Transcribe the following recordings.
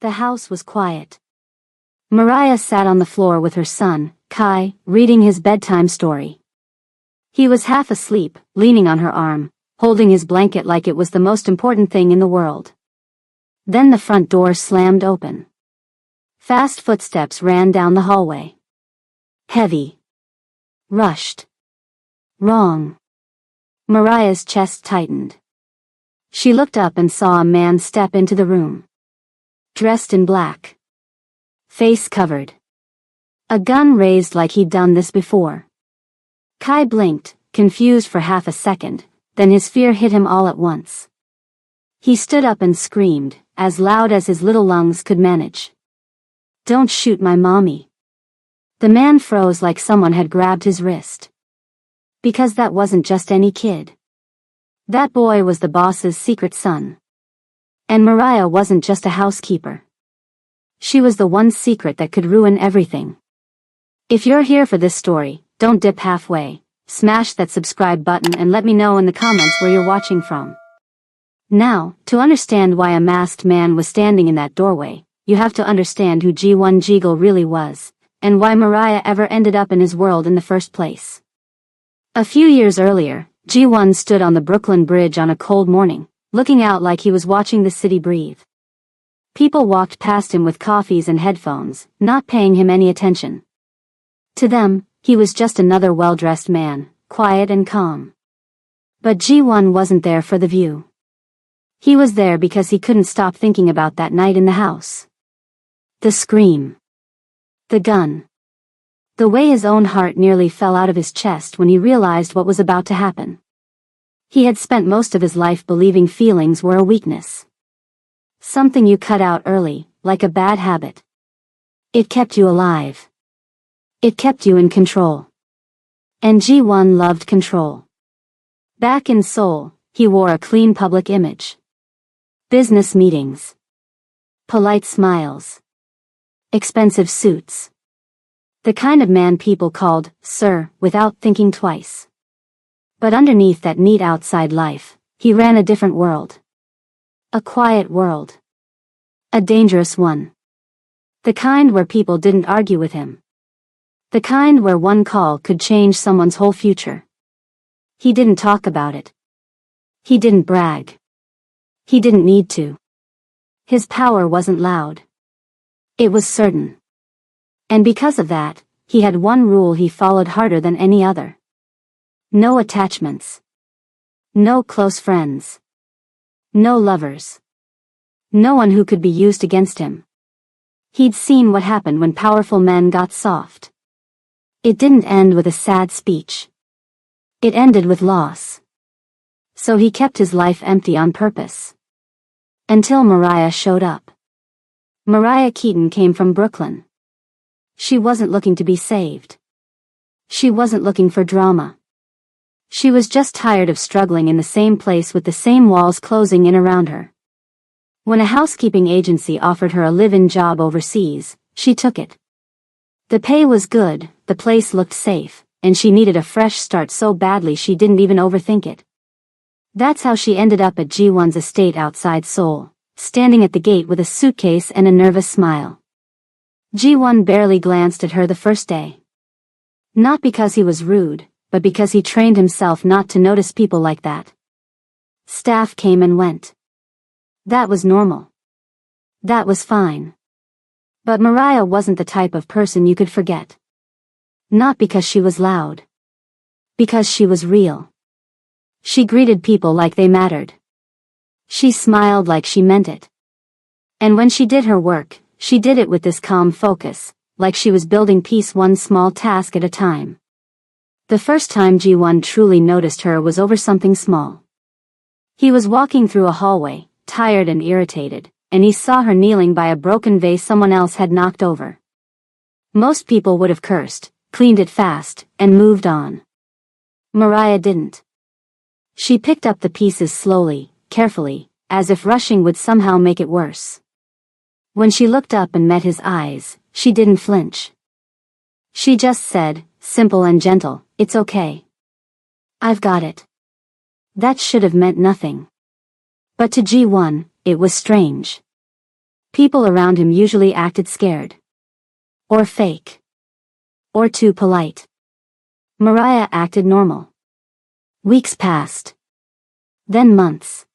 The house was quiet. Mariah sat on the floor with her son, Kai, reading his bedtime story. He was half asleep, leaning on her arm, holding his blanket like it was the most important thing in the world. Then the front door slammed open. Fast footsteps ran down the hallway. Heavy. Rushed. Wrong. Mariah's chest tightened. She looked up and saw a man step into the room. Dressed in black. Face covered. A gun raised like he'd done this before. Kai blinked, confused for half a second, then his fear hit him all at once. He stood up and screamed, as loud as his little lungs could manage. "Don't shoot my mommy." The man froze like someone had grabbed his wrist. Because that wasn't just any kid. That boy was the boss's secret son. And Mariah wasn't just a housekeeper. She was the one secret that could ruin everything. If you're here for this story, don't dip halfway. Smash that subscribe button and let me know in the comments where you're watching from. Now, to understand why a masked man was standing in that doorway, you have to understand who Ji-won Jegal really was, and why Mariah ever ended up in his world in the first place. A few years earlier, Ji-won stood on the Brooklyn Bridge on a cold morning, looking out like he was watching the city breathe. People walked past him with coffees and headphones, not paying him any attention. To them, he was just another well-dressed man, quiet and calm. But Ji-won wasn't there for the view. He was there because he couldn't stop thinking about that night in the house. The scream. The gun. The way his own heart nearly fell out of his chest when he realized what was about to happen. He had spent most of his life believing feelings were a weakness. Something you cut out early, like a bad habit. It kept you alive. It kept you in control. And Ji-won loved control. Back in Seoul, he wore a clean public image. Business meetings. Polite smiles. Expensive suits. The kind of man people called, sir, without thinking twice. But underneath that neat outside life, he ran a different world. A quiet world. A dangerous one. The kind where people didn't argue with him. The kind where one call could change someone's whole future. He didn't talk about it. He didn't brag. He didn't need to. His power wasn't loud. It was certain. And because of that, he had one rule he followed harder than any other. No attachments. No close friends. No lovers. No one who could be used against him. He'd seen what happened when powerful men got soft. It didn't end with a sad speech. It ended with loss. So he kept his life empty on purpose. Until Mariah showed up. Mariah Keaton came from Brooklyn. She wasn't looking to be saved. She wasn't looking for drama. She was just tired of struggling in the same place with the same walls closing in around her. When a housekeeping agency offered her a live-in job overseas, she took it. The pay was good, the place looked safe, and she needed a fresh start so badly she didn't even overthink it. That's how she ended up at Ji-won's estate outside Seoul, standing at the gate with a suitcase and a nervous smile. Ji-won barely glanced at her the first day. Not because he was rude, but because he trained himself not to notice people like that. Staff came and went. That was normal. That was fine. But Mariah wasn't the type of person you could forget. Not because she was loud. Because she was real. She greeted people like they mattered. She smiled like she meant it. And when she did her work, she did it with this calm focus, like she was building peace one small task at a time. The first time Ji-won truly noticed her was over something small. He was walking through a hallway, tired and irritated, and he saw her kneeling by a broken vase someone else had knocked over. Most people would have cursed, cleaned it fast, and moved on. Mariah didn't. She picked up the pieces slowly, carefully, as if rushing would somehow make it worse. When she looked up and met his eyes, she didn't flinch. She just said, simple and gentle, "It's okay. I've got it." That should have meant nothing. But to Ji-won, it was strange. people around him usually acted scared. Or fake. Or too polite. Mariah acted normal. Weeks passed. Then months.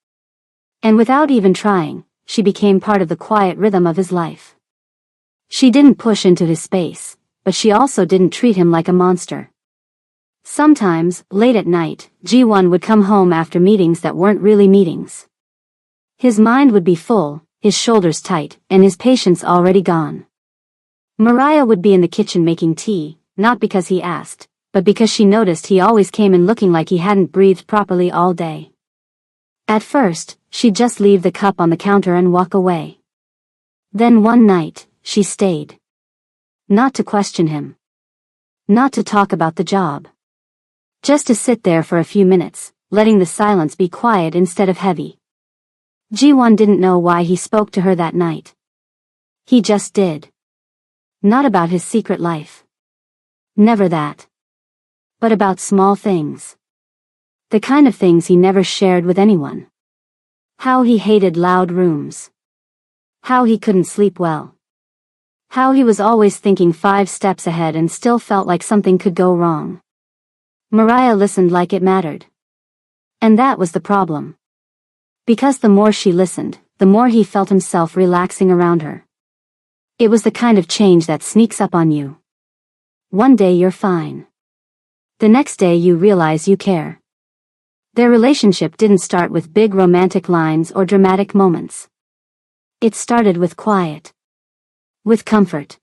And without even trying, she became part of the quiet rhythm of his life. She didn't push into his space, but she also didn't treat him like a monster. Sometimes, late at night, Ji-won would come home after meetings that weren't really meetings. His mind would be full, his shoulders tight, and his patience already gone. Mariah would be in the kitchen making tea, not because he asked, but because she noticed he always came in looking like he hadn't breathed properly all day. At first, she'd just leave the cup on the counter and walk away. Then one night, she stayed. Not to question him. Not to talk about the job. Just to sit there for a few minutes, letting the silence be quiet instead of heavy. Ji-won didn't know why he spoke to her that night. He just did. Not about his secret life. Never that. But about small things. The kind of things he never shared with anyone. How he hated loud rooms. How he couldn't sleep well. How he was always thinking 5 steps ahead and still felt like something could go wrong. Mariah listened like it mattered. And that was the problem. Because the more she listened, the more he felt himself relaxing around her. It was the kind of change that sneaks up on you. One day you're fine. The next day you realize you care. Their relationship didn't start with big romantic lines or dramatic moments. It started with quiet. With comfort.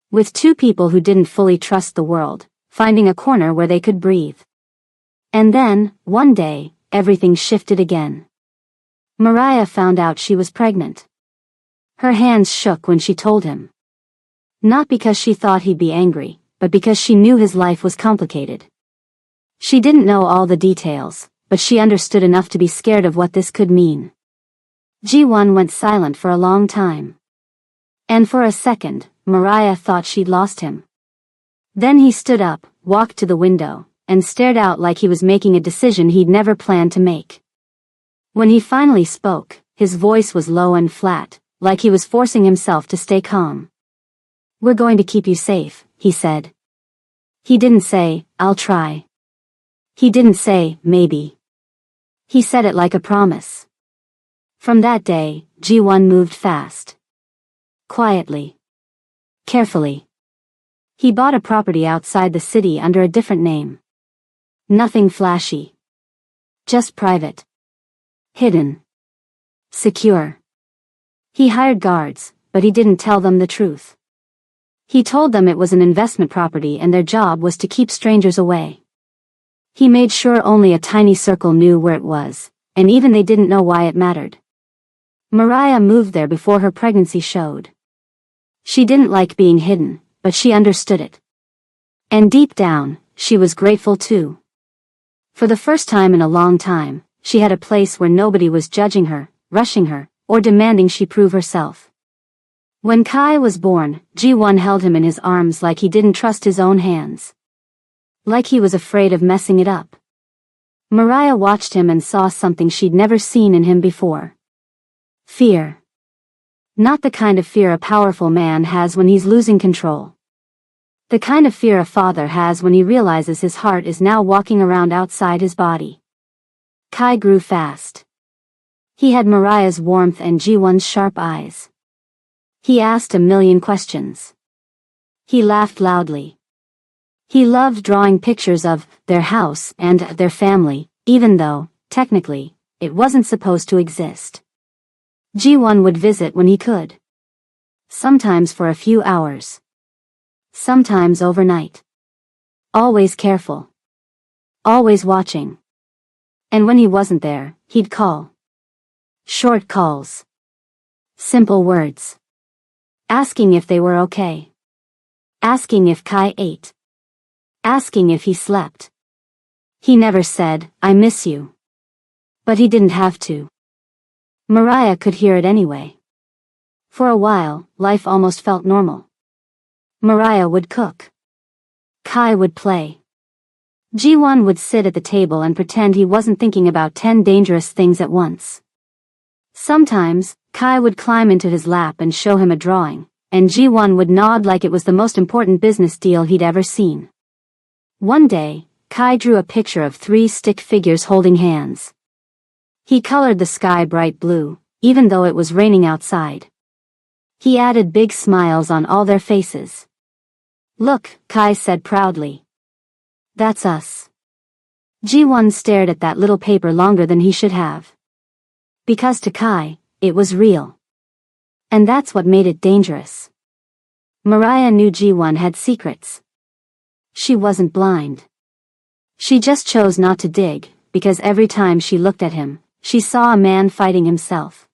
With 2 people who didn't fully trust the world, finding a corner where they could breathe. And then, one day, everything shifted again. Mariah found out she was pregnant. Her hands shook when she told him. Not because she thought he'd be angry, but because she knew his life was complicated. She didn't know all the details, but she understood enough to be scared of what this could mean. Ji-won went silent for a long time. And for a second, Mariah thought she'd lost him. Then he stood up, walked to the window, and stared out like he was making a decision he'd never planned to make. When he finally spoke, his voice was low and flat, like he was forcing himself to stay calm. "We're going to keep you safe," he said. He didn't say, "I'll try." He didn't say, "Maybe." He said it like a promise. From that day, Ji-won moved fast. Quietly. Carefully. He bought a property outside the city under a different name. Nothing flashy. Just private. Hidden. Secure. He hired guards, but he didn't tell them the truth. He told them it was an investment property and their job was to keep strangers away. He made sure only a tiny circle knew where it was, and even they didn't know why it mattered. Mariah moved there before her pregnancy showed. She didn't like being hidden, but she understood it. And deep down, she was grateful too. For the first time in a long time, she had a place where nobody was judging her, rushing her, or demanding she prove herself. When Kai was born, Ji-won held him in his arms like he didn't trust his own hands. Like he was afraid of messing it up. Mariah watched him and saw something she'd never seen in him before. Fear. Not the kind of fear a powerful man has when he's losing control. The kind of fear a father has when he realizes his heart is now walking around outside his body. Kai grew fast. He had Mariah's warmth and Ji-won's sharp eyes. He asked a million questions. He laughed loudly. He loved drawing pictures of their house and their family, even though, technically, it wasn't supposed to exist. Ji-won would visit when he could. Sometimes for a few hours. Sometimes overnight. Always careful. Always watching. And when he wasn't there, he'd call. Short calls. Simple words. Asking if they were okay. Asking if Kai ate. Asking if he slept. He never said, "I miss you." But he didn't have to. Mariah could hear it anyway. For a while, life almost felt normal. Mariah would cook. Kai would play. Ji-won would sit at the table and pretend he wasn't thinking about 10 dangerous things at once. Sometimes, Kai would climb into his lap and show him a drawing, and Ji-won would nod like it was the most important business deal he'd ever seen. One day, Kai drew a picture of 3 stick figures holding hands. He colored the sky bright blue, even though it was raining outside. He added big smiles on all their faces. "Look," Kai said proudly. "That's us." Ji-won stared at that little paper longer than he should have. Because to Kai, it was real. And that's what made it dangerous. Mariah knew Ji-won had secrets. She wasn't blind. She just chose not to dig, because every time she looked at him, she saw a man fighting himself.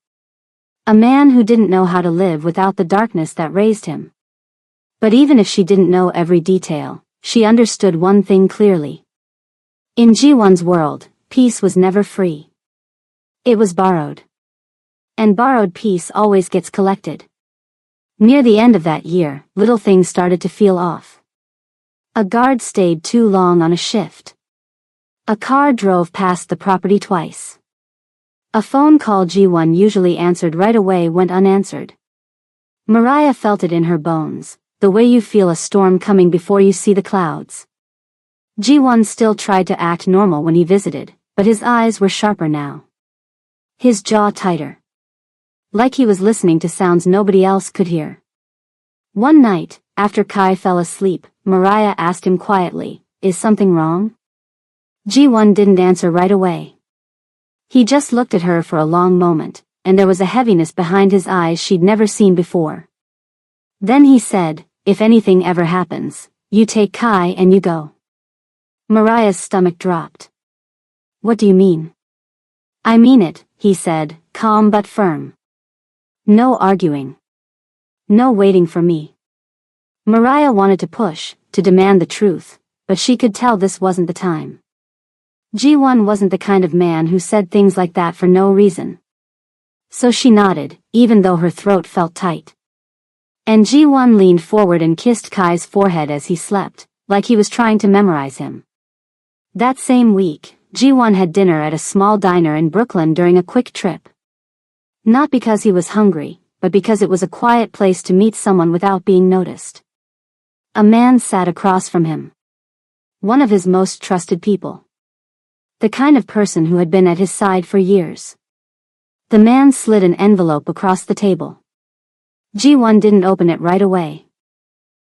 A man who didn't know how to live without the darkness that raised him. But even if she didn't know every detail, she understood one thing clearly. In Ji-won's world, peace was never free. It was borrowed. And borrowed peace always gets collected. Near the end of that year, little things started to feel off. A guard stayed too long on a shift. A car drove past the property twice. A phone call Ji-won usually answered right away went unanswered. Mariah felt it in her bones, the way you feel a storm coming before you see the clouds. Ji-won still tried to act normal when he visited, but his eyes were sharper now. His jaw tighter. Like he was listening to sounds nobody else could hear. One night, after Kai fell asleep, Mariah asked him quietly, "Is something wrong?" Ji-won didn't answer right away. He just looked at her for a long moment, and there was a heaviness behind his eyes she'd never seen before. Then he said, "If anything ever happens, you take Kai and you go." Mariah's stomach dropped. "What do you mean?" "I mean it," he said, calm but firm. "No arguing. No waiting for me." Mariah wanted to push, to demand the truth, but she could tell this wasn't the time. Ji-won wasn't the kind of man who said things like that for no reason. So she nodded, even though her throat felt tight. And Ji-won leaned forward and kissed Kai's forehead as he slept, like he was trying to memorize him. That same week, Ji-won had dinner at a small diner in Brooklyn during a quick trip. Not because he was hungry, but because it was a quiet place to meet someone without being noticed. A man sat across from him. One of his most trusted people. The kind of person who had been at his side for years. The man slid an envelope across the table. Ji-won didn't open it right away.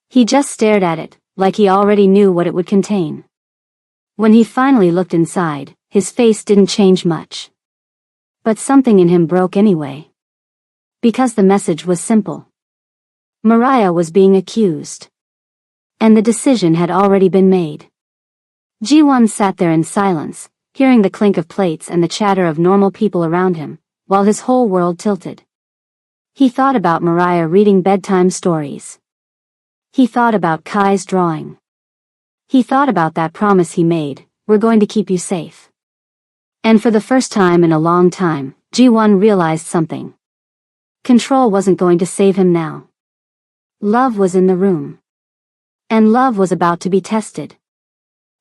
He just stared at it, like he already knew what it would contain. When he finally looked inside, his face didn't change much. But something in him broke anyway. Because the message was simple. Mariah was being accused. And the decision had already been made. Ji-won sat there in silence, hearing the clink of plates and the chatter of normal people around him, while his whole world tilted. He thought about Mariah reading bedtime stories. He thought about Kai's drawing. He thought about that promise he made, "We're going to keep you safe." And for the first time in a long time, Ji-won realized something. Control wasn't going to save him now. Love was in the room. And love was about to be tested.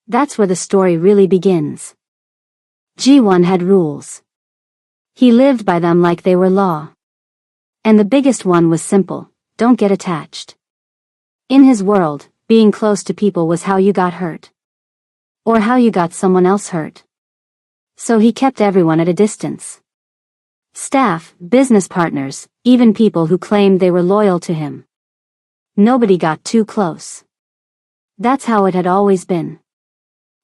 That's where the story really begins. Ji-won had rules. He lived by them like they were law. And the biggest one was simple: don't get attached. In his world, being close to people was how you got hurt. Or how you got someone else hurt. So he kept everyone at a distance. Staff, business partners, even people who claimed they were loyal to him. Nobody got too close. That's how it had always been.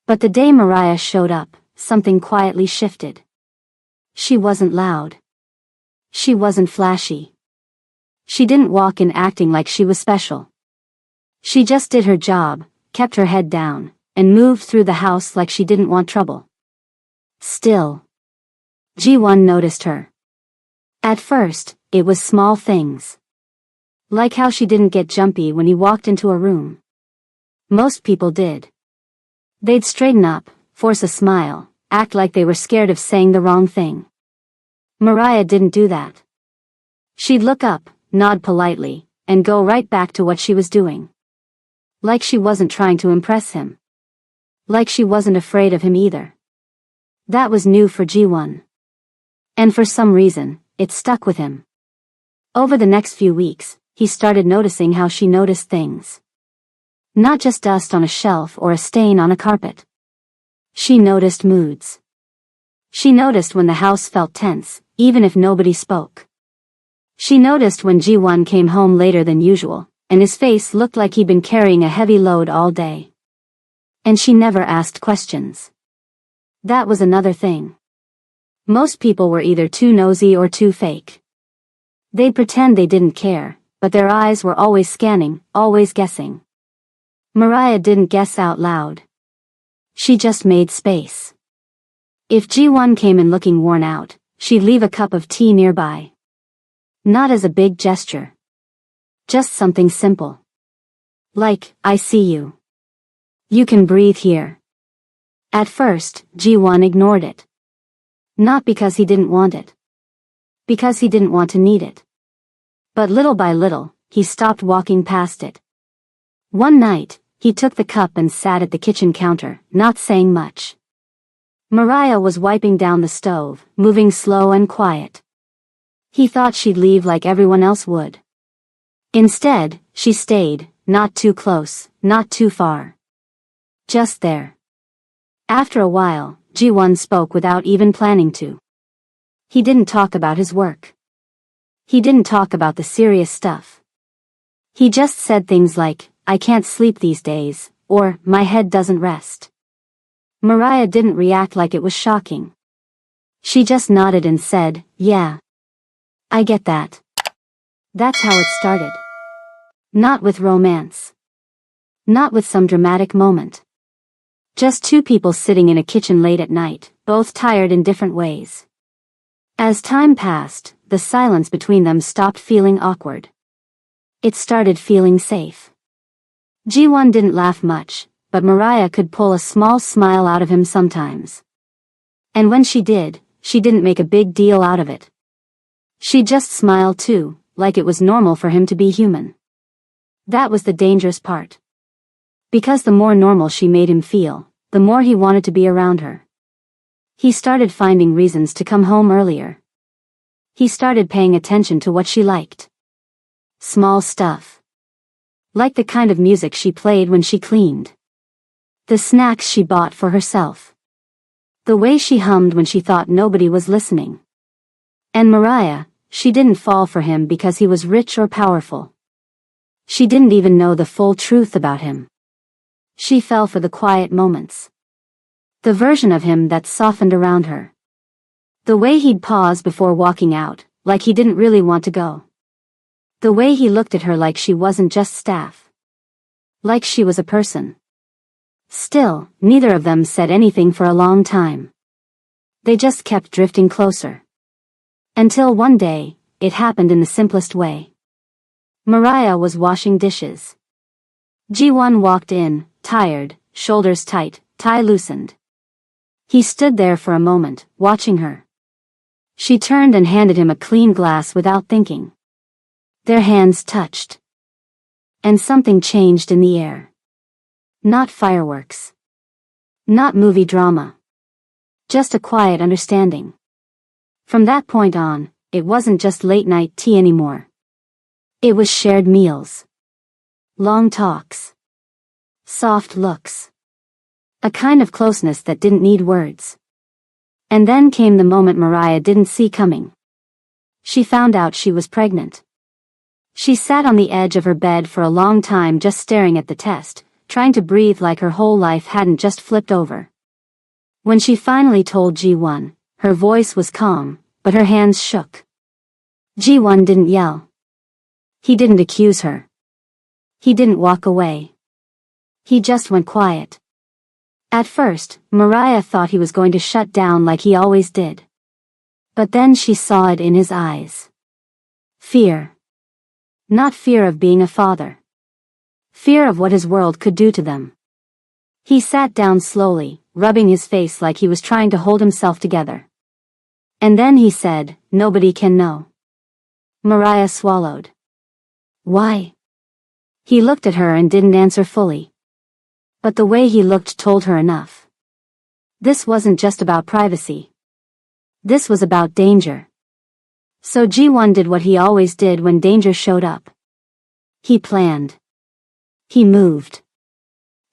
But the day Mariah showed up, something quietly shifted. She wasn't loud. She wasn't flashy. She didn't walk in acting like she was special. She just did her job, kept her head down, and moved through the house like she didn't want trouble. Still. Ji-won noticed her. At first, it was small things. Like how she didn't get jumpy when he walked into a room. Most people did. They'd straighten up, force a smile, act like they were scared of saying the wrong thing. Mariah didn't do that. She'd look up, nod politely, and go right back to what she was doing. Like she wasn't trying to impress him. Like she wasn't afraid of him either. That was new for Ji-won. And for some reason, it stuck with him. Over the next few weeks, he started noticing how she noticed things. Not just dust on a shelf or a stain on a carpet. She noticed moods. She noticed when the house felt tense, even if nobody spoke. She noticed when Ji-won came home later than usual, and his face looked like he'd been carrying a heavy load all day. And she never asked questions. That was another thing. Most people were either too nosy or too fake. They'd pretend they didn't care, but their eyes were always scanning, always guessing. Mariah didn't guess out loud. She just made space. If Ji-won came in looking worn out, she'd leave a cup of tea nearby. Not as a big gesture. Just something simple. Like, I see you. You can breathe here. At first, Ji-won ignored it. Not because he didn't want it. Because he didn't want to need it. But little by little, he stopped walking past it. One night, he took the cup and sat at the kitchen counter, not saying much. Mariah was wiping down the stove, moving slow and quiet. He thought she'd leave like everyone else would. Instead, she stayed, not too close, not too far. Just there. After a while, Ji-won spoke without even planning to. He didn't talk about his work. He didn't talk about the serious stuff. He just said things like, I can't sleep these days, or, my head doesn't rest. Mariah didn't react like it was shocking. She just nodded and said, yeah. I get that. That's how it started. Not with romance. Not with some dramatic moment. Just two people sitting in a kitchen late at night, both tired in different ways. As time passed, the silence between them stopped feeling awkward. It started feeling safe. Ji-won didn't laugh much, but Mariah could pull a small smile out of him sometimes. And when she did, she didn't make a big deal out of it. She just smiled too, like it was normal for him to be human. That was the dangerous part. Because the more normal she made him feel, the more he wanted to be around her. He started finding reasons to come home earlier. He started paying attention to what she liked. Small stuff. Like the kind of music she played when she cleaned. The snacks she bought for herself. The way she hummed when she thought nobody was listening. And Mariah, she didn't fall for him because he was rich or powerful. She didn't even know the full truth about him. She fell for the quiet moments. The version of him that softened around her. The way he'd pause before walking out, like he didn't really want to go. The way he looked at her like she wasn't just staff. Like she was a person. Still, neither of them said anything for a long time. They just kept drifting closer. Until one day, it happened in the simplest way. Mariah was washing dishes. Ji-won walked in, tired, shoulders tight, tie loosened. He stood there for a moment, watching her. She turned and handed him a clean glass without thinking. Their hands touched. And something changed in the air. Not fireworks. Not movie drama. Just a quiet understanding. From that point on, it wasn't just late-night tea anymore. It was shared meals. Long talks. Soft looks. A kind of closeness that didn't need words. And then came the moment Mariah didn't see coming. She found out she was pregnant. She sat on the edge of her bed for a long time just staring at the test, trying to breathe like her whole life hadn't just flipped over. When she finally told Ji-won, her voice was calm, but her hands shook. Ji-won didn't yell. He didn't accuse her. He didn't walk away. He just went quiet. At first, Mariah thought he was going to shut down like he always did. But then she saw it in his eyes. Fear. Not fear of being a father. Fear of what his world could do to them. He sat down slowly, rubbing his face like he was trying to hold himself together. And then he said, "Nobody can know." Mariah swallowed. Why? He looked at her and didn't answer fully. But the way he looked told her enough. This wasn't just about privacy. This was about danger. So Ji-won did what he always did when danger showed up. He planned. He moved.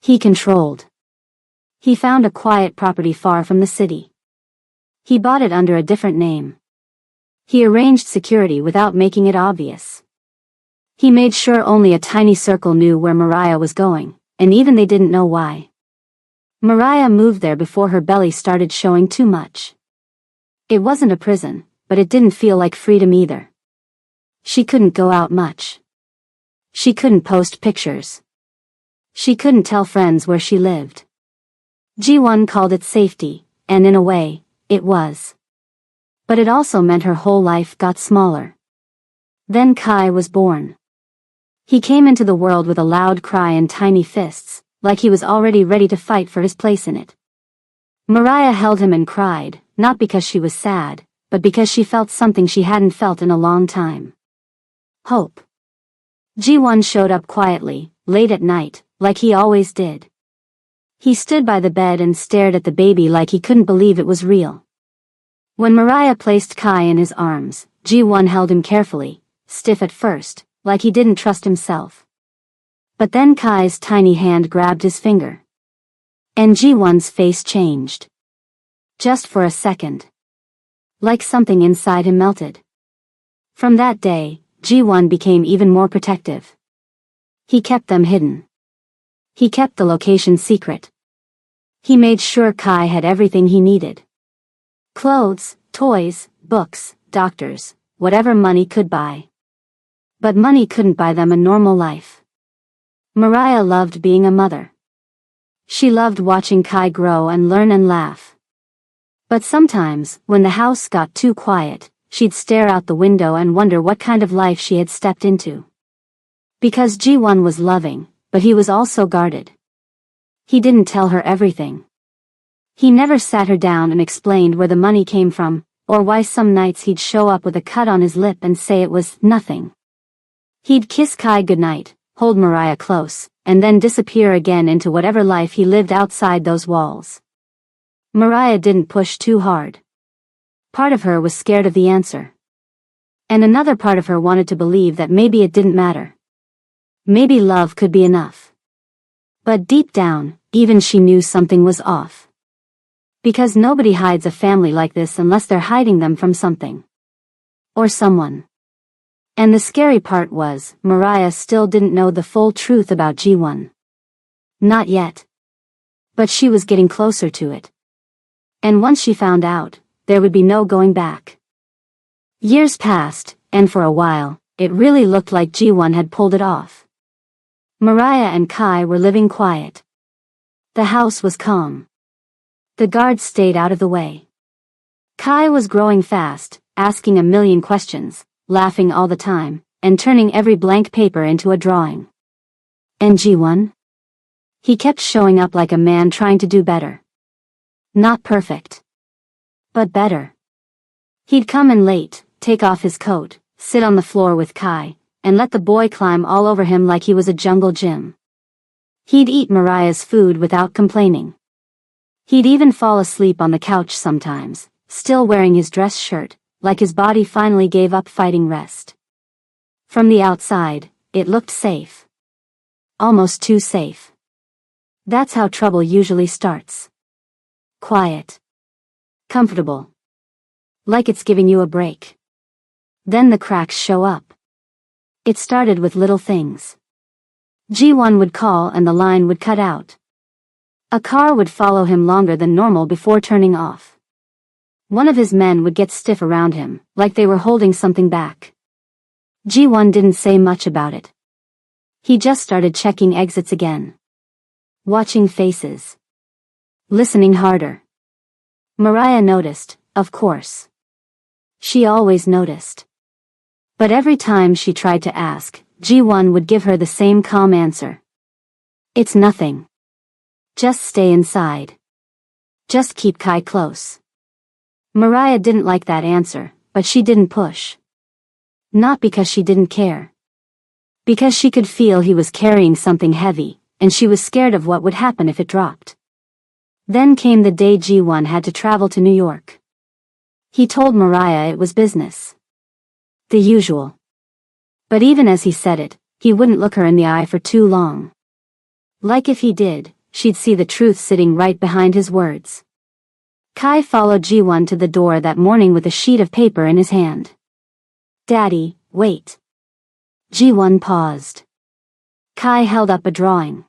He controlled. He found a quiet property far from the city. He bought it under a different name. He arranged security without making it obvious. He made sure only a tiny circle knew where Mariah was going, and even they didn't know why. Mariah moved there before her belly started showing too much. It wasn't a prison, but it didn't feel like freedom either. She couldn't go out much. She couldn't post pictures. She couldn't tell friends where she lived. Ji-won called it safety, and in a way, it was. But it also meant her whole life got smaller. Then Kai was born. He came into the world with a loud cry and tiny fists, like he was already ready to fight for his place in it. Mariah held him and cried, not because she was sad, but because she felt something she hadn't felt in a long time. Hope. Ji-won showed up quietly, late at night, like he always did. He stood by the bed and stared at the baby like he couldn't believe it was real. When Mariah placed Kai in his arms, Ji-won held him carefully, stiff at first, like he didn't trust himself. But then Kai's tiny hand grabbed his finger. And Ji-won's face changed. Just for a second. Like something inside him melted. From that day, Ji-won became even more protective. He kept them hidden. He kept the location secret. He made sure Kai had everything he needed. Clothes, toys, books, doctors, whatever money could buy. But money couldn't buy them a normal life. Mariah loved being a mother. She loved watching Kai grow and learn and laugh. But sometimes, when the house got too quiet, she'd stare out the window and wonder what kind of life she had stepped into. Because Ji-won was loving, but he was also guarded. He didn't tell her everything. He never sat her down and explained where the money came from, or why some nights he'd show up with a cut on his lip and say it was nothing. He'd kiss Kai goodnight, hold Mariah close, and then disappear again into whatever life he lived outside those walls. Mariah didn't push too hard. Part of her was scared of the answer. And another part of her wanted to believe that maybe it didn't matter. Maybe love could be enough. But deep down, even she knew something was off. Because nobody hides a family like this unless they're hiding them from something. Or someone. And the scary part was, Mariah still didn't know the full truth about Ji-won. Not yet. But she was getting closer to it. And once she found out, there would be no going back. Years passed, and for a while, it really looked like Ji-won had pulled it off. Mariah and Kai were living quiet. The house was calm. The guards stayed out of the way. Kai was growing fast, asking a million questions, laughing all the time, and turning every blank paper into a drawing. And Ji-won? He kept showing up like a man trying to do better. Not perfect. But better. He'd come in late, take off his coat, sit on the floor with Kai, and let the boy climb all over him like he was a jungle gym. He'd eat Mariah's food without complaining. He'd even fall asleep on the couch sometimes, still wearing his dress shirt, like his body finally gave up fighting rest. From the outside, it looked safe. Almost too safe. That's how trouble usually starts. Quiet. Comfortable. Like it's giving you a break. Then the cracks show up. It started with little things. Ji-won would call and the line would cut out. A car would follow him longer than normal before turning off. One of his men would get stiff around him, like they were holding something back. Ji-won didn't say much about it. He just started checking exits again. Watching faces. Listening harder. Mariah noticed, of course. She always noticed. But every time she tried to ask, Ji-won would give her the same calm answer. It's nothing. Just stay inside. Just keep Kai close. Mariah didn't like that answer, but she didn't push. Not because she didn't care. Because she could feel he was carrying something heavy, and she was scared of what would happen if it dropped. Then came the day Ji-won had to travel to New York. He told Mariah it was business. The usual. But even as he said it, he wouldn't look her in the eye for too long. Like if he did, she'd see the truth sitting right behind his words. Kai followed Ji-won to the door that morning with a sheet of paper in his hand. Daddy, wait. Ji-won paused. Kai held up a drawing.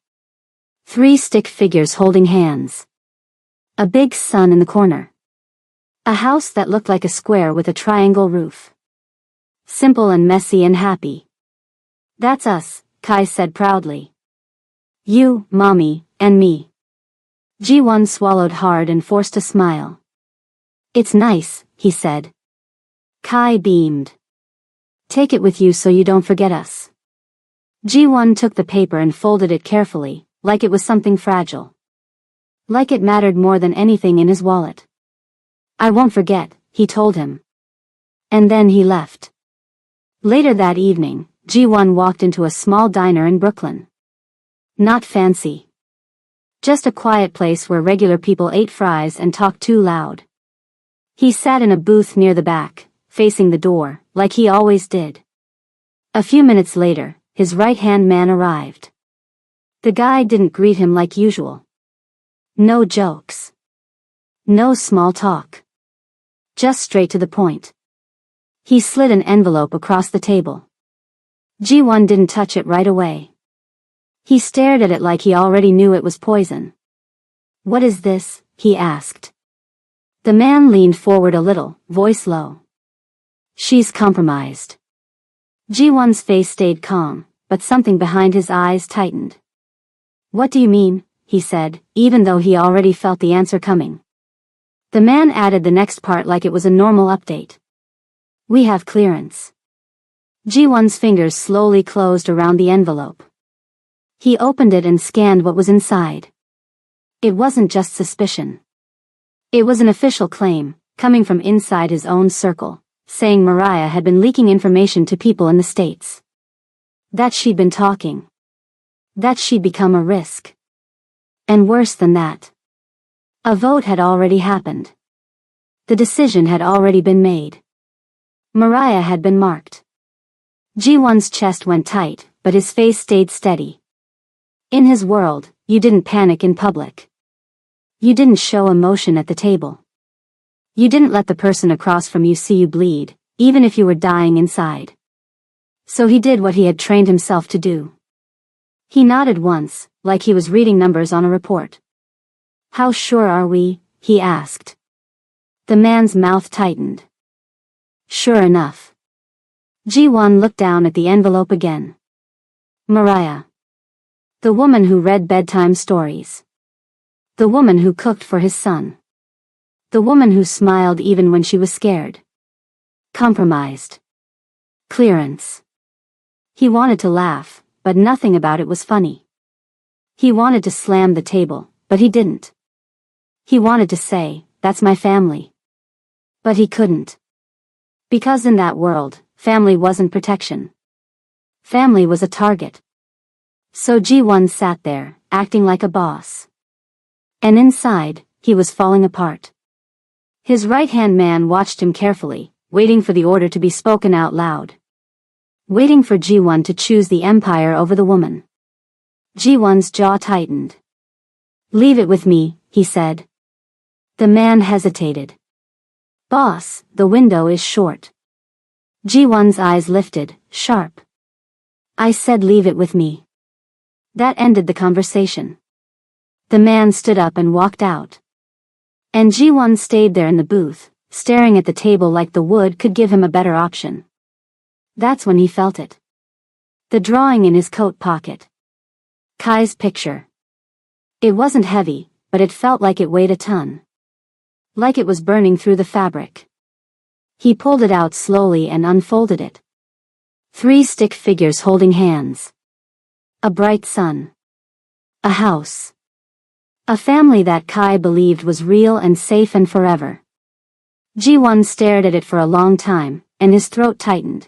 3 stick figures holding hands. A big sun in the corner. A house that looked like a square with a triangle roof. Simple and messy and happy. That's us, Kai said proudly. You, Mommy, and me. Ji-won swallowed hard and forced a smile. It's nice, he said. Kai beamed. Take it with you so you don't forget us. Ji-won took the paper and folded it carefully, like it was something fragile. Like it mattered more than anything in his wallet. I won't forget, he told him. And then he left. Later that evening, Ji-won walked into a small diner in Brooklyn. Not fancy. Just a quiet place where regular people ate fries and talked too loud. He sat in a booth near the back, facing the door, like he always did. A few minutes later, his right-hand man arrived. The guy didn't greet him like usual. No jokes. No small talk. Just straight to the point. He slid an envelope across the table. Ji-won didn't touch it right away. He stared at it like he already knew it was poison. What is this? He asked. The man leaned forward a little, voice low. She's compromised. Ji-won's face stayed calm, but something behind his eyes tightened. What do you mean? He said, even though he already felt the answer coming. The man added the next part like it was a normal update. We have clearance. Ji-won's fingers slowly closed around the envelope. He opened it and scanned what was inside. It wasn't just suspicion. It was an official claim, coming from inside his own circle, saying Mariah had been leaking information to people in the States. That she'd been talking. That she'd become a risk. And worse than that. A vote had already happened. The decision had already been made. Mariah had been marked. Ji-won's chest went tight, but his face stayed steady. In his world, you didn't panic in public. You didn't show emotion at the table. You didn't let the person across from you see you bleed, even if you were dying inside. So he did what he had trained himself to do. He nodded once, like he was reading numbers on a report. How sure are we? He asked. The man's mouth tightened. Sure enough. Ji-won looked down at the envelope again. Mariah. The woman who read bedtime stories. The woman who cooked for his son. The woman who smiled even when she was scared. Compromised. Clearance. He wanted to laugh, but nothing about it was funny. He wanted to slam the table, but he didn't. He wanted to say, that's my family. But he couldn't. Because in that world, family wasn't protection. Family was a target. So Ji-won sat there, acting like a boss. And inside, he was falling apart. His right-hand man watched him carefully, waiting for the order to be spoken out loud. Waiting for Ji-won to choose the empire over the woman. Ji-won's jaw tightened. Leave it with me, he said. The man hesitated. Boss, the window is short. Ji-won's eyes lifted, sharp. I said leave it with me. That ended the conversation. The man stood up and walked out. And Ji-won stayed there in the booth, staring at the table like the wood could give him a better option. That's when he felt it. The drawing in his coat pocket. Kai's picture. It wasn't heavy, but it felt like it weighed a ton. Like it was burning through the fabric. He pulled it out slowly and unfolded it. 3 stick figures holding hands. A bright sun. A house. A family that Kai believed was real and safe and forever. Ji-won stared at it for a long time, and his throat tightened.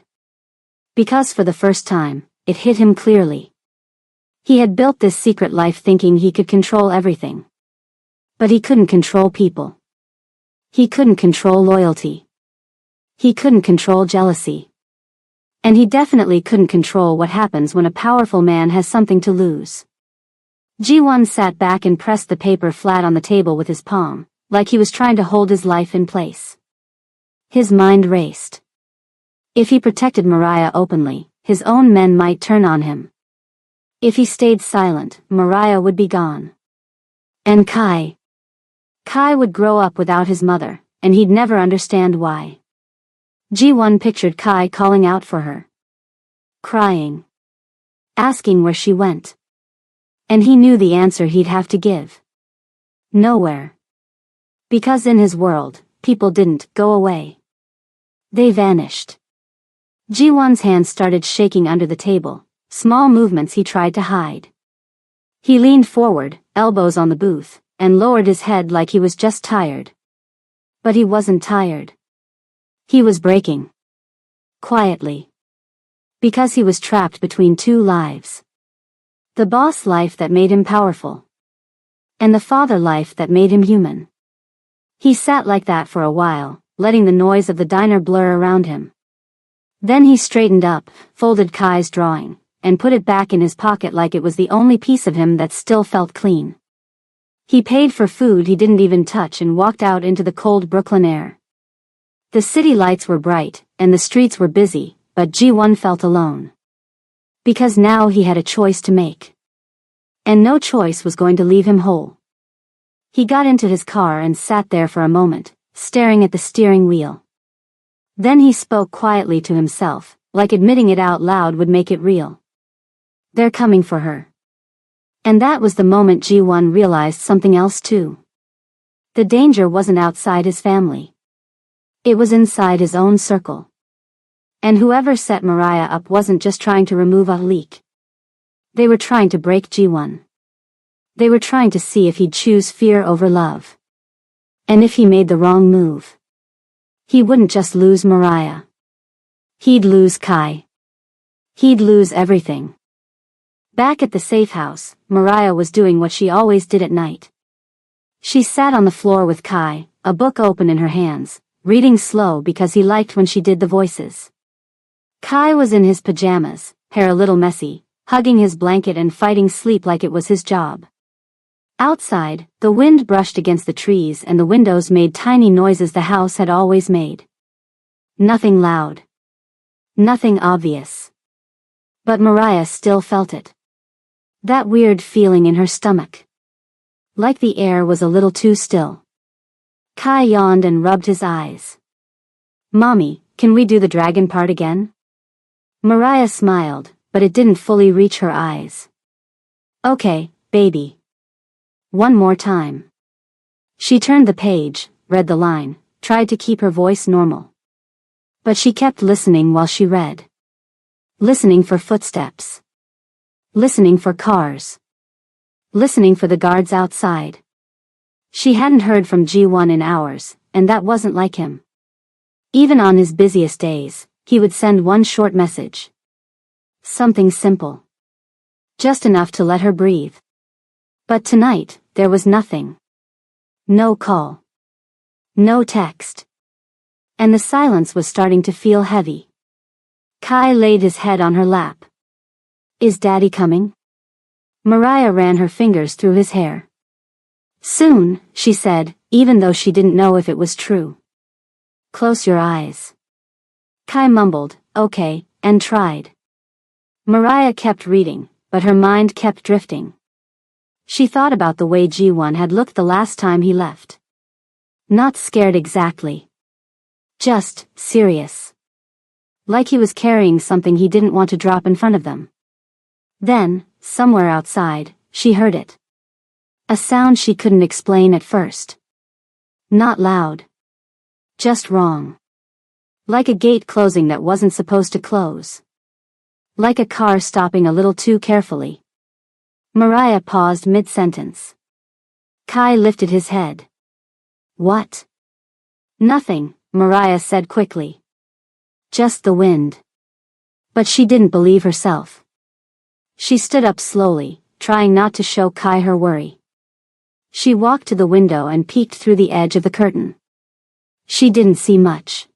Because for the first time, it hit him clearly. He had built this secret life thinking he could control everything. But he couldn't control people. He couldn't control loyalty. He couldn't control jealousy. And he definitely couldn't control what happens when a powerful man has something to lose. Ji-won sat back and pressed the paper flat on the table with his palm, like he was trying to hold his life in place. His mind raced. If he protected Mariah openly, his own men might turn on him. If he stayed silent, Mariah would be gone. And Kai would grow up without his mother, and he'd never understand why. Ji-won pictured Kai calling out for her. Crying. Asking where she went. And he knew the answer he'd have to give. Nowhere. Because in his world, people didn't go away. They vanished. Ji-won's hands started shaking under the table, small movements he tried to hide. He leaned forward, elbows on the booth, and lowered his head like he was just tired. But he wasn't tired. He was breaking. Quietly. Because he was trapped between two lives. The boss life that made him powerful. And the father life that made him human. He sat like that for a while, letting the noise of the diner blur around him. Then he straightened up, folded Kai's drawing, and put it back in his pocket like it was the only piece of him that still felt clean. He paid for food he didn't even touch and walked out into the cold Brooklyn air. The city lights were bright, and the streets were busy, but Ji-won felt alone. Because now he had a choice to make. And no choice was going to leave him whole. He got into his car and sat there for a moment, staring at the steering wheel. Then he spoke quietly to himself, like admitting it out loud would make it real. They're coming for her. And that was the moment Ji-won realized something else too. The danger wasn't outside his family. It was inside his own circle. And whoever set Mariah up wasn't just trying to remove a leak. They were trying to break Ji-won. They were trying to see if he'd choose fear over love. And if he made the wrong move. He wouldn't just lose Mariah. He'd lose Kai. He'd lose everything. Back at the safe house, Mariah was doing what she always did at night. She sat on the floor with Kai, a book open in her hands, reading slow because he liked when she did the voices. Kai was in his pajamas, hair a little messy, hugging his blanket and fighting sleep like it was his job. Outside, the wind brushed against the trees and the windows made tiny noises the house had always made. Nothing loud. Nothing obvious. But Mariah still felt it. That weird feeling in her stomach. Like the air was a little too still. Kai yawned and rubbed his eyes. Mommy, can we do the dragon part again? Mariah smiled, but it didn't fully reach her eyes. Okay, baby. One more time. She turned the page, read the line, tried to keep her voice normal. But she kept listening while she read. Listening for footsteps. Listening for cars. Listening for the guards outside. She hadn't heard from Ji-won in hours, and that wasn't like him. Even on his busiest days, he would send one short message. Something simple. Just enough to let her breathe. But tonight, there was nothing. No call. No text. And the silence was starting to feel heavy. Kai laid his head on her lap. Is Daddy coming? Mariah ran her fingers through his hair. Soon, she said, even though she didn't know if it was true. Close your eyes. Kai mumbled, okay, and tried. Mariah kept reading, but her mind kept drifting. She thought about the way Ji-won had looked the last time he left. Not scared exactly. Just serious. Like he was carrying something he didn't want to drop in front of them. Then, somewhere outside, she heard it. A sound she couldn't explain at first. Not loud. Just wrong. Like a gate closing that wasn't supposed to close. Like a car stopping a little too carefully. Mariah paused mid-sentence. Kai lifted his head. What? Nothing, Mariah said quickly. Just the wind. But she didn't believe herself. She stood up slowly, trying not to show Kai her worry. She walked to the window and peeked through the edge of the curtain. She didn't see much.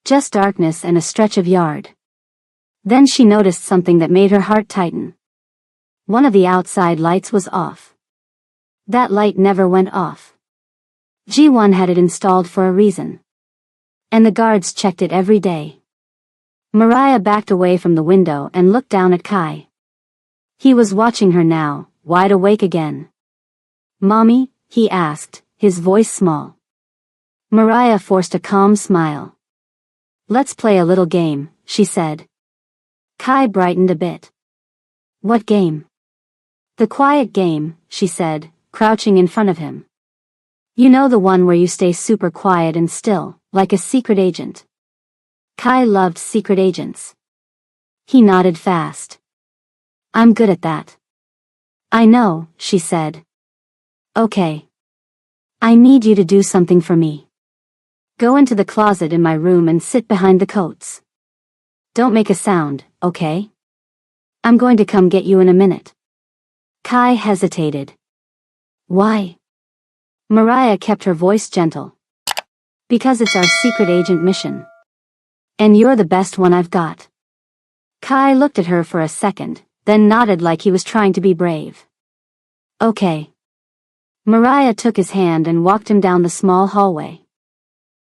Just darkness and a stretch of yard. Then she noticed something that made her heart tighten. One of the outside lights was off. That light never went off. G1 had it installed for a reason. And the guards checked it every day. Mariah backed away from the window and looked down at Kai. He was watching her now, wide awake again. "Mommy?" he asked, his voice small. Mariah forced a calm smile. "Let's play a little game," she said. Kai brightened a bit. "What game?" "The quiet game," she said, crouching in front of him. "You know, the one where you stay super quiet and still, like a secret agent." Kai loved secret agents. He nodded fast. "I'm good at that." "I know," she said. "Okay. I need you to do something for me. Go into the closet in my room and sit behind the coats. Don't make a sound, okay? I'm going to come get you in a minute." Kai hesitated. "Why?" Mariah kept her voice gentle. "Because it's our secret agent mission. And you're the best one I've got." Kai looked at her for a second, then nodded like he was trying to be brave. "Okay." Mariah took his hand and walked him down the small hallway.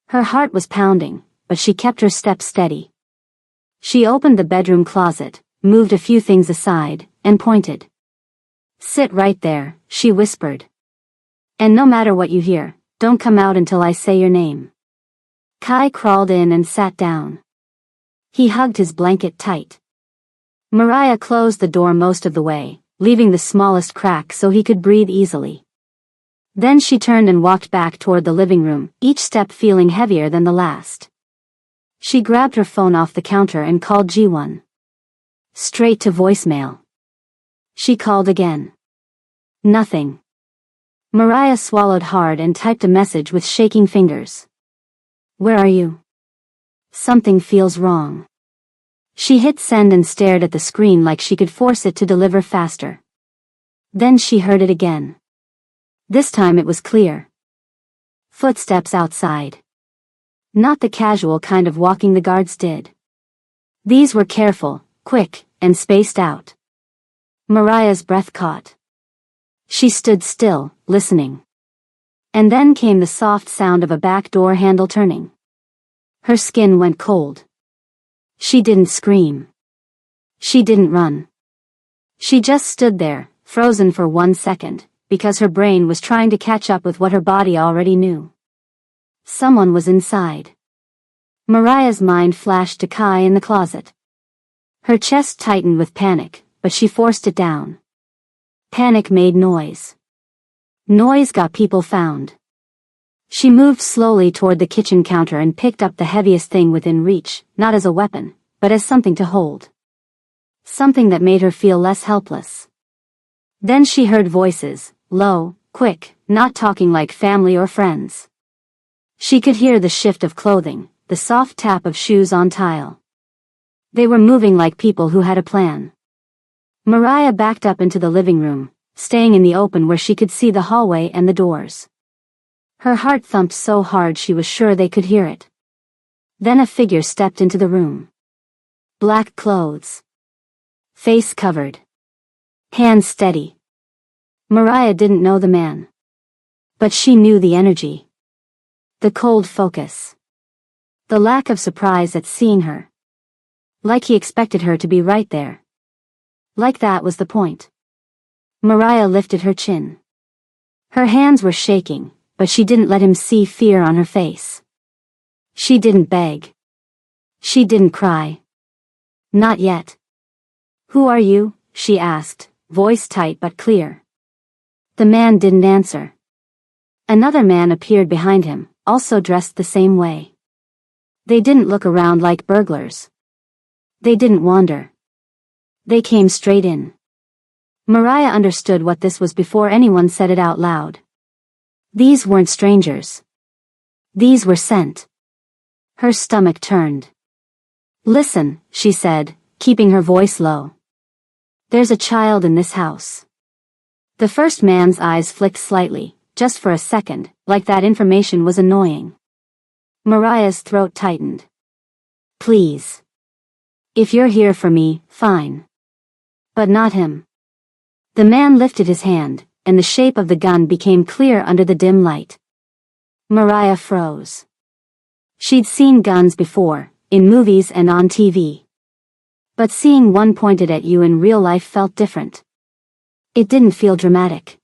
Her heart was pounding, but she kept her steps steady. She opened the bedroom closet, moved a few things aside, and pointed. "Sit right there," she whispered. "And no matter what you hear, don't come out until I say your name." Kai crawled in and sat down. He hugged his blanket tight. Mariah closed the door most of the way, leaving the smallest crack so he could breathe easily. Then she turned and walked back toward the living room, each step feeling heavier than the last. She grabbed her phone off the counter and called G1. Straight to voicemail. She called again. Nothing. Mariah swallowed hard and typed a message with shaking fingers. "Where are you? Something feels wrong." She hit send and stared at the screen like she could force it to deliver faster. Then she heard it again. This time it was clear. Footsteps outside. Not the casual kind of walking the guards did. These were careful, quick, and spaced out. Mariah's breath caught. She stood still, listening. And then came the soft sound of a back door handle turning. Her skin went cold. She didn't scream. She didn't run. She just stood there, frozen for 1 second, because her brain was trying to catch up with what her body already knew. Someone was inside. Mariah's mind flashed to Kai in the closet. Her chest tightened with panic, but she forced it down. Panic made noise. Noise got people found. She moved slowly toward the kitchen counter and picked up the heaviest thing within reach, not as a weapon, but as something to hold. Something that made her feel less helpless. Then she heard voices, low, quick, not talking like family or friends. She could hear the shift of clothing, the soft tap of shoes on tile. They were moving like people who had a plan. Mariah backed up into the living room, staying in the open where she could see the hallway and the doors. Her heart thumped so hard she was sure they could hear it. Then a figure stepped into the room. Black clothes. Face covered. Hands steady. Mariah didn't know the man. But she knew the energy. The cold focus. The lack of surprise at seeing her. Like he expected her to be right there. Like that was the point. Mariah lifted her chin. Her hands were shaking, but she didn't let him see fear on her face. She didn't beg. She didn't cry. Not yet. "Who are you?" she asked, voice tight but clear. The man didn't answer. Another man appeared behind him, also dressed the same way. They didn't look around like burglars. They didn't wander. They came straight in. Mariah understood what this was before anyone said it out loud. These weren't strangers. These were sent. Her stomach turned. "Listen," she said, keeping her voice low. "There's a child in this house." The first man's eyes flicked slightly, just for a second, like that information was annoying. Mariah's throat tightened. "Please. If you're here for me, fine. But not him. The man lifted his hand, and the shape of the gun became clear under the dim light. Mariah froze. She'd seen guns before, in movies and on TV. But seeing one pointed at you in real life felt different. It didn't feel dramatic.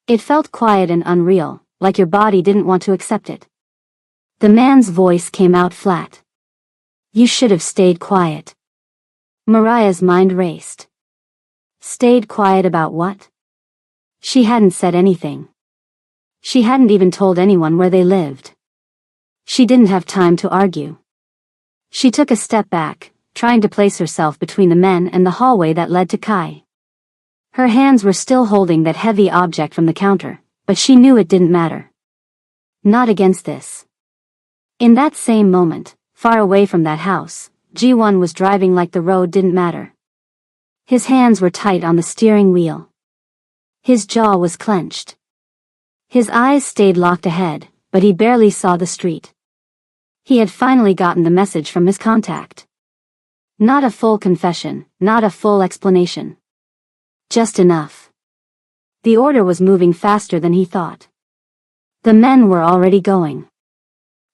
It felt quiet and unreal, like your body didn't want to accept it. The man's voice came out flat. You should have stayed quiet. Mariah's mind raced. Stayed quiet about what? She hadn't said anything. She hadn't even told anyone where they lived. She didn't have time to argue. She took a step back, trying to place herself between the men and the hallway that led to Kai. Her hands were still holding that heavy object from the counter, but she knew it didn't matter. Not against this. In that same moment, far away from that house, Ji-won was driving like the road didn't matter. His hands were tight on the steering wheel. His jaw was clenched. His eyes stayed locked ahead, but he barely saw the street. He had finally gotten the message from his contact. Not a full confession, not a full explanation. Just enough. The order was moving faster than he thought. The men were already going.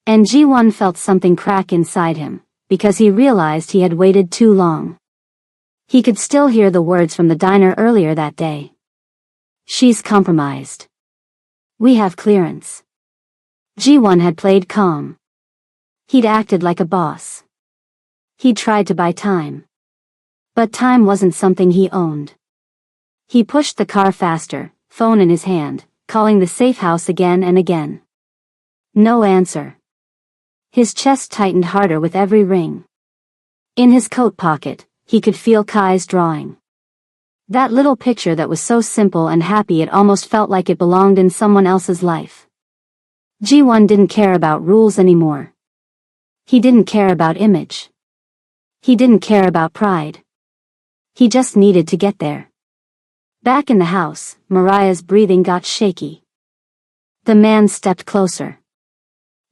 And Ji-won felt something crack inside him, because he realized he had waited too long. He could still hear the words from the diner earlier that day. She's compromised. We have clearance. Ji-won had played calm. He'd acted like a boss. He'd tried to buy time. But time wasn't something he owned. He pushed the car faster, phone in his hand, calling the safe house again and again. No answer. His chest tightened harder with every ring. In his coat pocket, he could feel Kai's drawing. That little picture that was so simple and happy it almost felt like it belonged in someone else's life. Ji-won didn't care about rules anymore. He didn't care about image. He didn't care about pride. He just needed to get there. Back in the house, Mariah's breathing got shaky. The man stepped closer.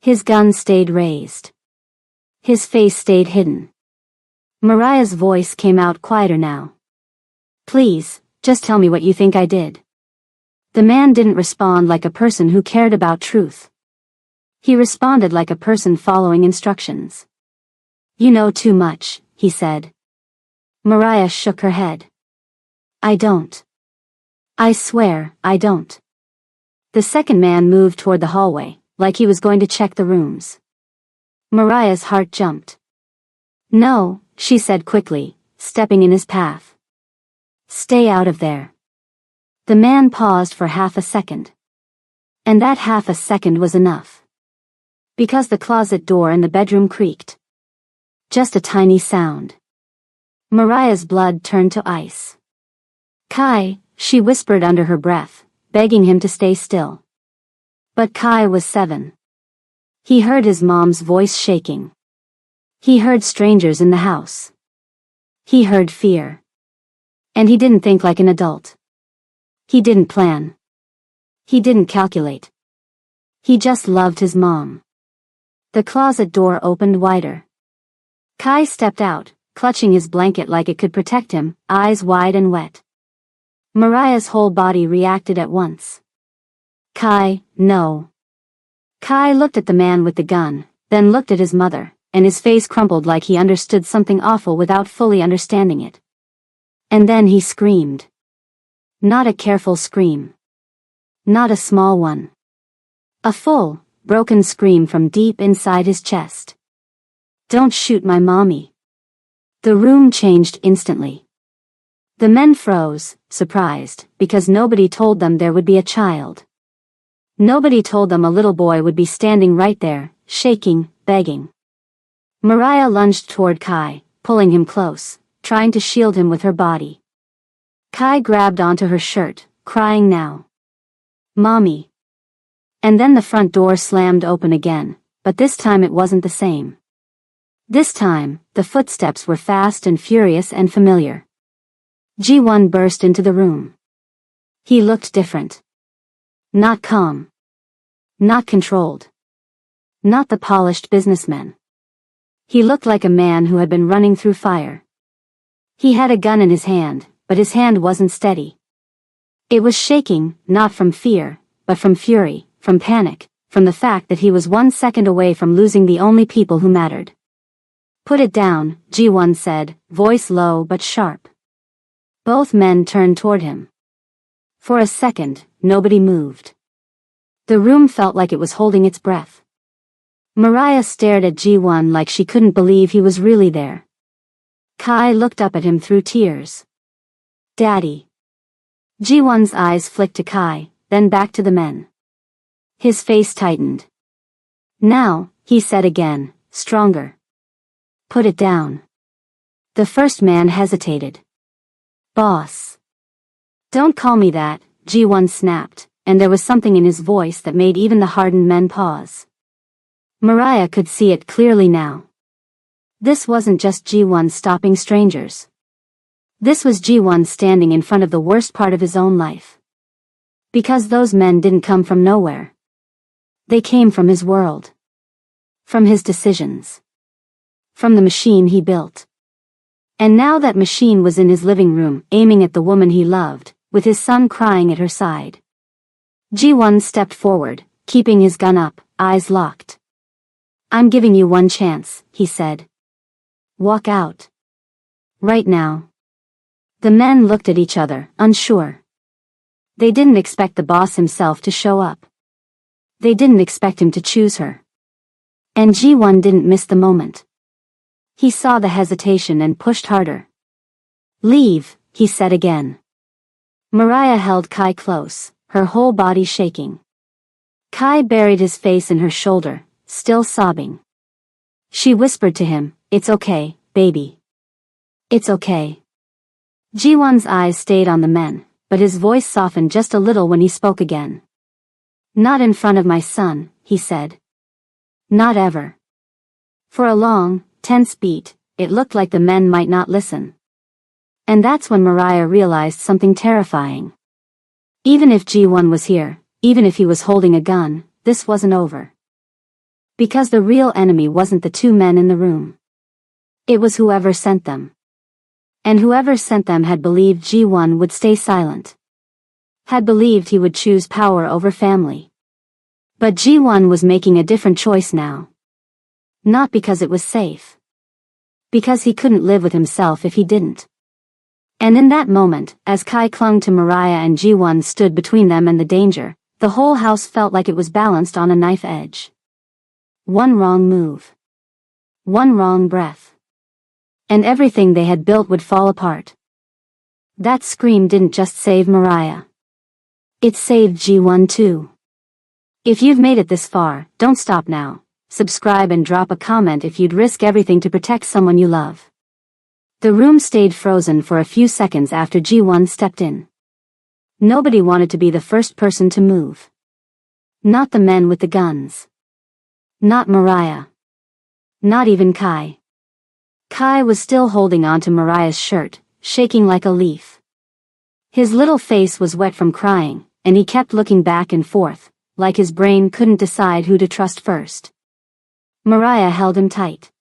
His gun stayed raised. His face stayed hidden. Mariah's voice came out quieter now. Please, just tell me what you think I did. The man didn't respond like a person who cared about truth. He responded like a person following instructions. You know too much, he said. Mariah shook her head. I don't. I swear, I don't. The second man moved toward the hallway, like he was going to check the rooms. Mariah's heart jumped. No, she said quickly, stepping in his path. Stay out of there. The man paused for half a second. And that half a second was enough. Because the closet door in the bedroom creaked. Just a tiny sound. Mariah's blood turned to ice. Kai, she whispered under her breath, begging him to stay still. But Kai was 7. He heard his mom's voice shaking. He heard strangers in the house. He heard fear. And he didn't think like an adult. He didn't plan. He didn't calculate. He just loved his mom. The closet door opened wider. Kai stepped out, clutching his blanket like it could protect him, eyes wide and wet. Mariah's whole body reacted at once. Kai, no. Kai looked at the man with the gun, then looked at his mother, and his face crumpled like he understood something awful without fully understanding it. And then he screamed. Not a careful scream. Not a small one. A full, broken scream from deep inside his chest. Don't shoot my mommy. The room changed instantly. The men froze, surprised, because nobody told them there would be a child. Nobody told them a little boy would be standing right there, shaking, begging. Mariah lunged toward Kai, pulling him close, trying to shield him with her body. Kai grabbed onto her shirt, crying now. Mommy. And then the front door slammed open again, but this time it wasn't the same. This time, the footsteps were fast and furious and familiar. Ji-won burst into the room. He looked different. Not calm. Not controlled. Not the polished businessman. He looked like a man who had been running through fire. He had a gun in his hand, but his hand wasn't steady. It was shaking, not from fear, but from fury, from panic, from the fact that he was 1 second away from losing the only people who mattered. "Put it down," Ji-won said, voice low but sharp. Both men turned toward him. For a second, nobody moved. The room felt like it was holding its breath. Mariah stared at Ji-won like she couldn't believe he was really there. Kai looked up at him through tears. "Daddy." Ji-won's eyes flicked to Kai, then back to the men. His face tightened. "Now," he said again, stronger. "Put it down." The first man hesitated. "Boss." "Don't call me that," Ji-won snapped, and there was something in his voice that made even the hardened men pause. Mariah could see it clearly now. This wasn't just Ji-won stopping strangers. This was Ji-won standing in front of the worst part of his own life. Because those men didn't come from nowhere. They came from his world. From his decisions. From the machine he built. And now that machine was in his living room, aiming at the woman he loved, with his son crying at her side. Ji-won stepped forward, keeping his gun up, eyes locked. "I'm giving you one chance," he said. "Walk out. Right now." The men looked at each other, unsure. They didn't expect the boss himself to show up. They didn't expect him to choose her. And Ji-won didn't miss the moment. He saw the hesitation and pushed harder. "Leave," he said again. Mariah held Kai close, her whole body shaking. Kai buried his face in her shoulder, still sobbing. She whispered to him, "It's okay, baby. It's okay." Ji-won's eyes stayed on the men, but his voice softened just a little when he spoke again. "Not in front of my son," he said. "Not ever." For a long, tense beat, it looked like the men might not listen. And that's when Mariah realized something terrifying. Even if Ji-won was here, even if he was holding a gun, this wasn't over. Because the real enemy wasn't the two men in the room. It was whoever sent them. And whoever sent them had believed Ji-won would stay silent. Had believed he would choose power over family. But Ji-won was making a different choice now. Not because it was safe. Because he couldn't live with himself if he didn't. And in that moment, as Kai clung to Mariah and Ji-won stood between them and the danger, the whole house felt like it was balanced on a knife edge. One wrong move. One wrong breath. And everything they had built would fall apart. That scream didn't just save Mariah. It saved Ji-won too. If you've made it this far, don't stop now. Subscribe and drop a comment if you'd risk everything to protect someone you love. The room stayed frozen for a few seconds after Ji-won stepped in. Nobody wanted to be the first person to move. Not the men with the guns. Not Mariah. Not even Kai. Kai was still holding on to Mariah's shirt, shaking like a leaf. His little face was wet from crying, and he kept looking back and forth, like his brain couldn't decide who to trust first. Mariah held him tight.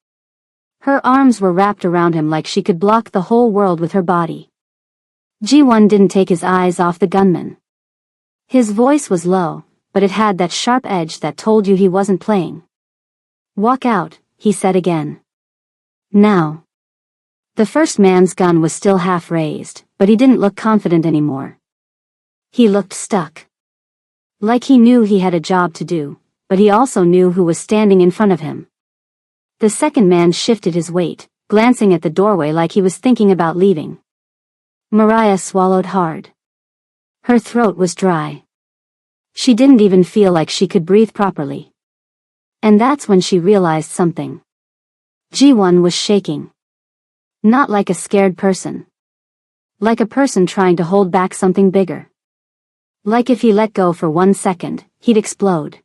Her arms were wrapped around him like she could block the whole world with her body. Ji-won didn't take his eyes off the gunman. His voice was low, but it had that sharp edge that told you he wasn't playing. "Walk out," he said again. "Now." The first man's gun was still half raised, but he didn't look confident anymore. He looked stuck. Like he knew he had a job to do, but he also knew who was standing in front of him. The second man shifted his weight, glancing at the doorway like he was thinking about leaving. Mariah swallowed hard. Her throat was dry. She didn't even feel like she could breathe properly. And that's when she realized something. Ji-won was shaking. Not like a scared person. Like a person trying to hold back something bigger. Like if he let go for 1 second, he'd explode.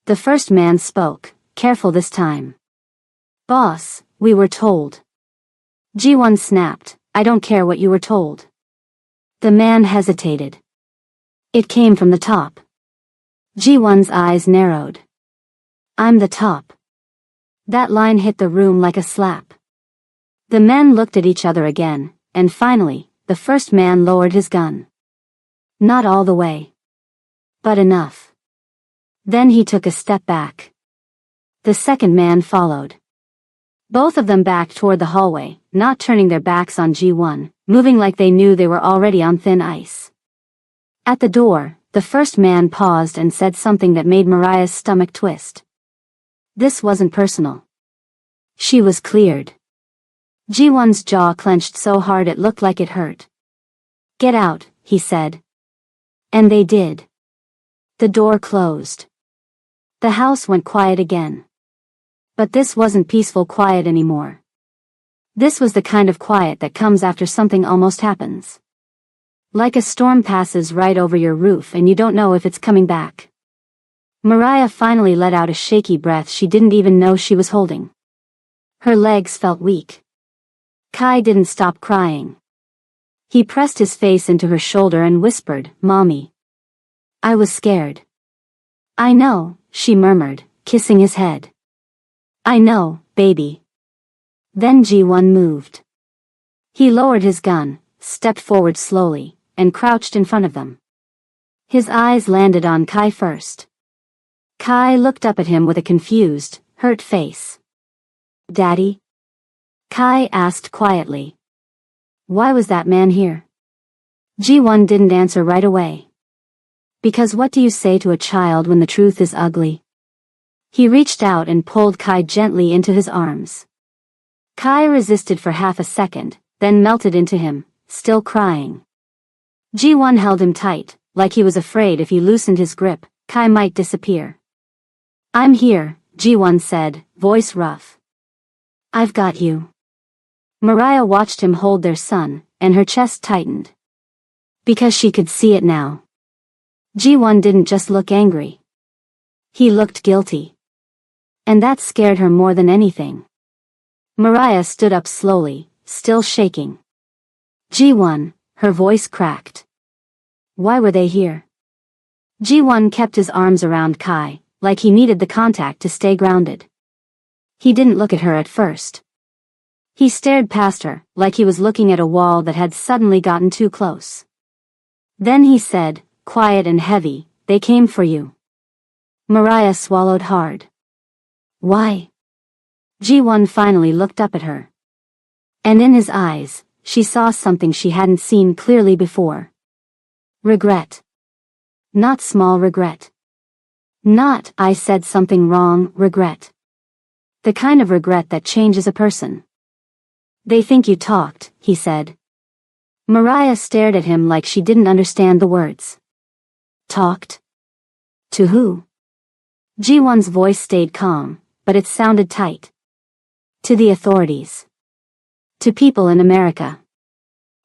The first man spoke, careful this time. "Boss, we were told." Ji-won snapped, "I don't care what you were told." The man hesitated. "It came from the top." Ji-won's eyes narrowed. "I'm the top." That line hit the room like a slap. The men looked at each other again, and finally, the first man lowered his gun. Not all the way. But enough. Then he took a step back. The second man followed. Both of them backed toward the hallway, not turning their backs on G1, moving like they knew they were already on thin ice. At the door, the first man paused and said something that made Mariah's stomach twist. This wasn't personal. She was cleared. G1's jaw clenched so hard it looked like it hurt. "Get out," he said. And they did. The door closed. The house went quiet again. But this wasn't peaceful quiet anymore. This was the kind of quiet that comes after something almost happens. Like a storm passes right over your roof and you don't know if it's coming back. Mariah finally let out a shaky breath she didn't even know she was holding. Her legs felt weak. Kai didn't stop crying. He pressed his face into her shoulder and whispered, "Mommy." "I was scared." "I know," she murmured, kissing his head. "I know, baby." Then G1 moved. He lowered his gun, stepped forward slowly, and crouched in front of them. His eyes landed on Kai first. Kai looked up at him with a confused, hurt face. "Daddy?" Kai asked quietly. "Why was that man here?" G1 didn't answer right away. "Because what do you say to a child when the truth is ugly?" He reached out and pulled Kai gently into his arms. Kai resisted for half a second, then melted into him, still crying. G1 held him tight, like he was afraid if he loosened his grip, Kai might disappear. "I'm here," G1 said, voice rough. "I've got you." Mariah watched him hold their son, and her chest tightened. Because she could see it now. G1 didn't just look angry. He looked guilty. And that scared her more than anything. Mariah stood up slowly, still shaking. "G1," her voice cracked. "Why were they here?" G1 kept his arms around Kai, like he needed the contact to stay grounded. He didn't look at her at first. He stared past her, like he was looking at a wall that had suddenly gotten too close. Then he said, quiet and heavy, "They came for you." Mariah swallowed hard. "Why?" G1 finally looked up at her. And in his eyes, she saw something she hadn't seen clearly before. Regret. Not small regret. Not, "I said something wrong," regret. The kind of regret that changes a person. "They think you talked," he said. Mariah stared at him like she didn't understand the words. Talked? To who? G1's voice stayed calm, but it sounded tight. To the authorities. To people in America.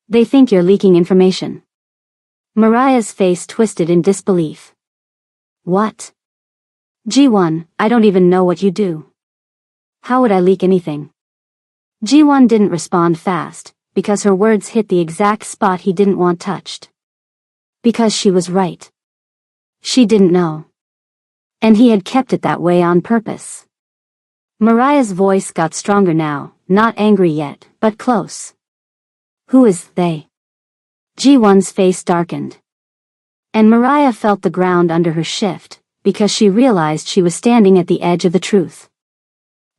They think you're leaking information. Mariah's face twisted in disbelief. What? G1, I don't even know what you do. How would I leak anything? G1 didn't respond fast, because her words hit the exact spot he didn't want touched. Because she was right. She didn't know. And he had kept it that way on purpose. Mariah's voice got stronger now, not angry yet, but close. Who is they? G1's face darkened. And Mariah felt the ground under her shift, because she realized she was standing at the edge of the truth.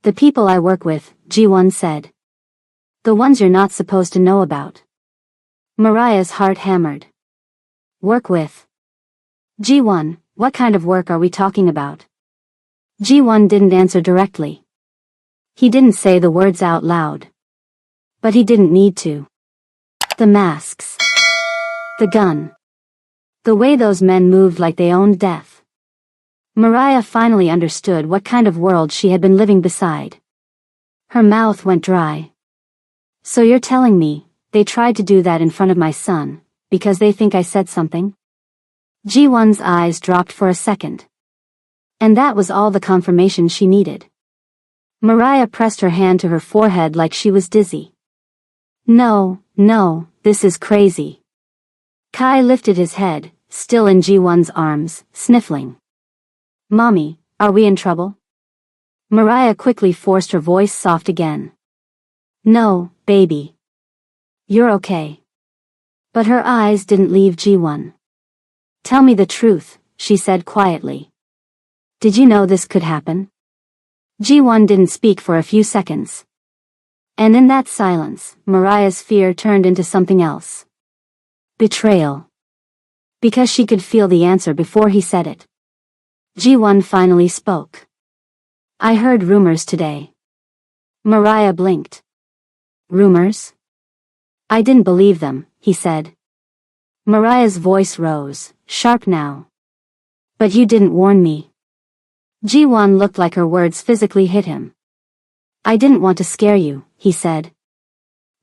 The people I work with, G1 said. The ones you're not supposed to know about. Mariah's heart hammered. Work with. G1, what kind of work are we talking about? G1 didn't answer directly. He didn't say the words out loud. But he didn't need to. The masks. The gun. The way those men moved like they owned death. Mariah finally understood what kind of world she had been living beside. Her mouth went dry. So you're telling me, they tried to do that in front of my son, because they think I said something? G1's eyes dropped for a second. And that was all the confirmation she needed. Mariah pressed her hand to her forehead like she was dizzy. No, this is crazy. Kai lifted his head, still in G1's arms, sniffling. Mommy, are we in trouble? Mariah quickly forced her voice soft again. No, baby. You're okay. But her eyes didn't leave Ji-won. Tell me the truth, she said quietly. Did you know this could happen? Ji-won didn't speak for a few seconds. And in that silence, Mariah's fear turned into something else. Betrayal. Because she could feel the answer before he said it. Ji-won finally spoke. I heard rumors today. Mariah blinked. Rumors? I didn't believe them, he said. Mariah's voice rose, sharp now. But you didn't warn me. Ji-won looked like her words physically hit him. I didn't want to scare you, he said.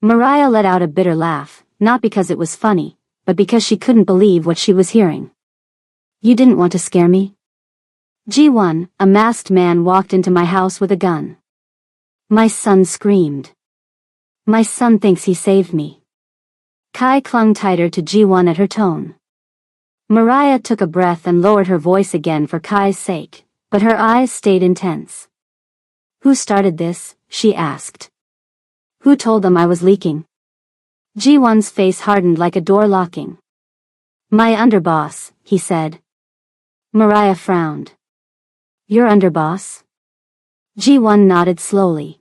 Mariah let out a bitter laugh, not because it was funny, but because she couldn't believe what she was hearing. You didn't want to scare me? Ji-won, a masked man walked into my house with a gun. My son screamed. My son thinks he saved me. Kai clung tighter to Ji-won at her tone. Mariah took a breath and lowered her voice again for Kai's sake, but her eyes stayed intense. Who started this? She asked. Who told them I was leaking? Ji-won's face hardened like a door locking. My underboss, he said. Mariah frowned. Your underboss? Ji-won nodded slowly.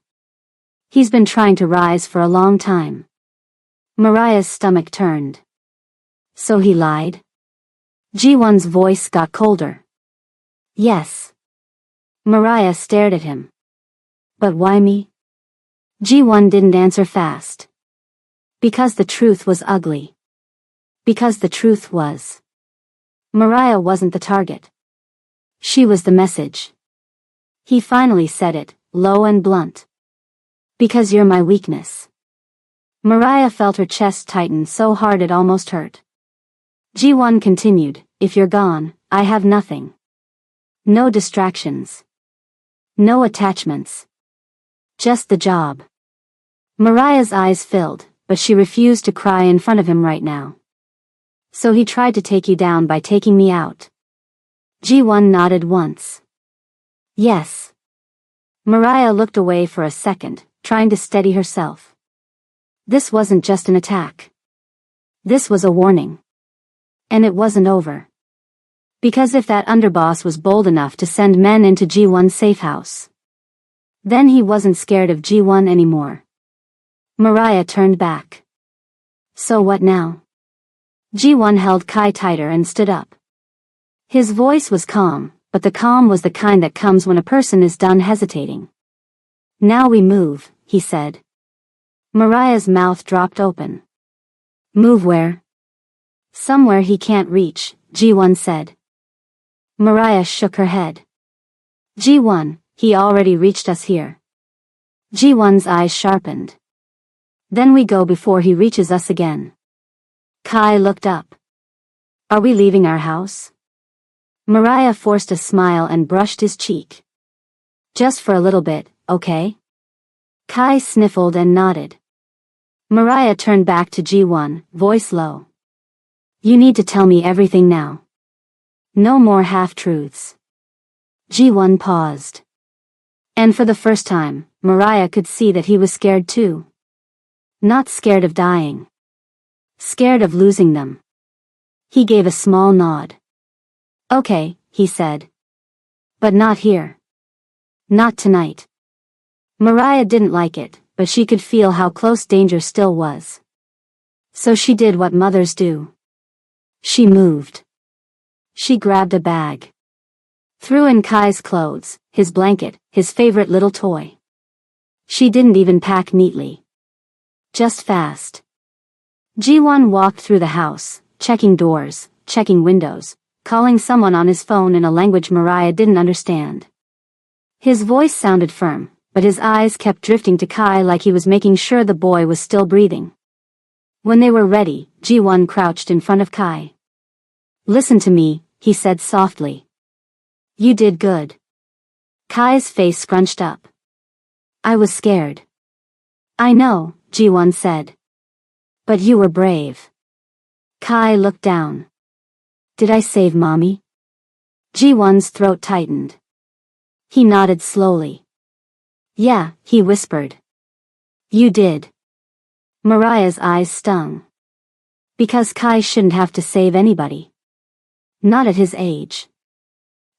He's been trying to rise for a long time. Mariah's stomach turned. So he lied? Ji-won's voice got colder. Yes. Mariah stared at him. But why me? Ji-won didn't answer fast. Because the truth was ugly. Because the truth was. Mariah wasn't the target. She was the message. He finally said it, low and blunt. Because you're my weakness. Mariah felt her chest tighten so hard it almost hurt. Ji-won continued, if you're gone, I have nothing. No distractions. No attachments. Just the job. Mariah's eyes filled, but she refused to cry in front of him right now. So he tried to take you down by taking me out. Ji-won nodded once. Yes. Mariah looked away for a second, trying to steady herself. This wasn't just an attack. This was a warning. And it wasn't over. Because if that underboss was bold enough to send men into Ji-won's safe house, then he wasn't scared of Ji-won anymore. Mariah turned back. So what now? Ji-won held Kai tighter and stood up. His voice was calm, but the calm was the kind that comes when a person is done hesitating. Now we move, he said. Mariah's mouth dropped open. Move where? Somewhere he can't reach, Ji-won said. Mariah shook her head. Ji-won, he already reached us here. Ji-won's eyes sharpened. Then we go before he reaches us again. Kai looked up. Are we leaving our house? Mariah forced a smile and brushed his cheek. Just for a little bit, okay? Kai sniffled and nodded. Mariah turned back to Ji-won, voice low. You need to tell me everything now. No more half-truths. Ji-won paused. And for the first time, Mariah could see that he was scared too. Not scared of dying. Scared of losing them. He gave a small nod. Okay, he said. But not here. Not tonight. Mariah didn't like it, but she could feel how close danger still was. So she did what mothers do. She moved. She grabbed a bag. Threw in Kai's clothes, his blanket, his favorite little toy. She didn't even pack neatly. Just fast. Ji-won walked through the house, checking doors, checking windows, calling someone on his phone in a language Mariah didn't understand. His voice sounded firm, but his eyes kept drifting to Kai like he was making sure the boy was still breathing. When they were ready, Ji-won crouched in front of Kai. Listen to me, he said softly. You did good. Kai's face scrunched up. I was scared. I know, Ji-won said. But you were brave. Kai looked down. Did I save Mommy? Ji-won's throat tightened. He nodded slowly. Yeah, he whispered. You did. Mariah's eyes stung. Because Kai shouldn't have to save anybody. Not at his age.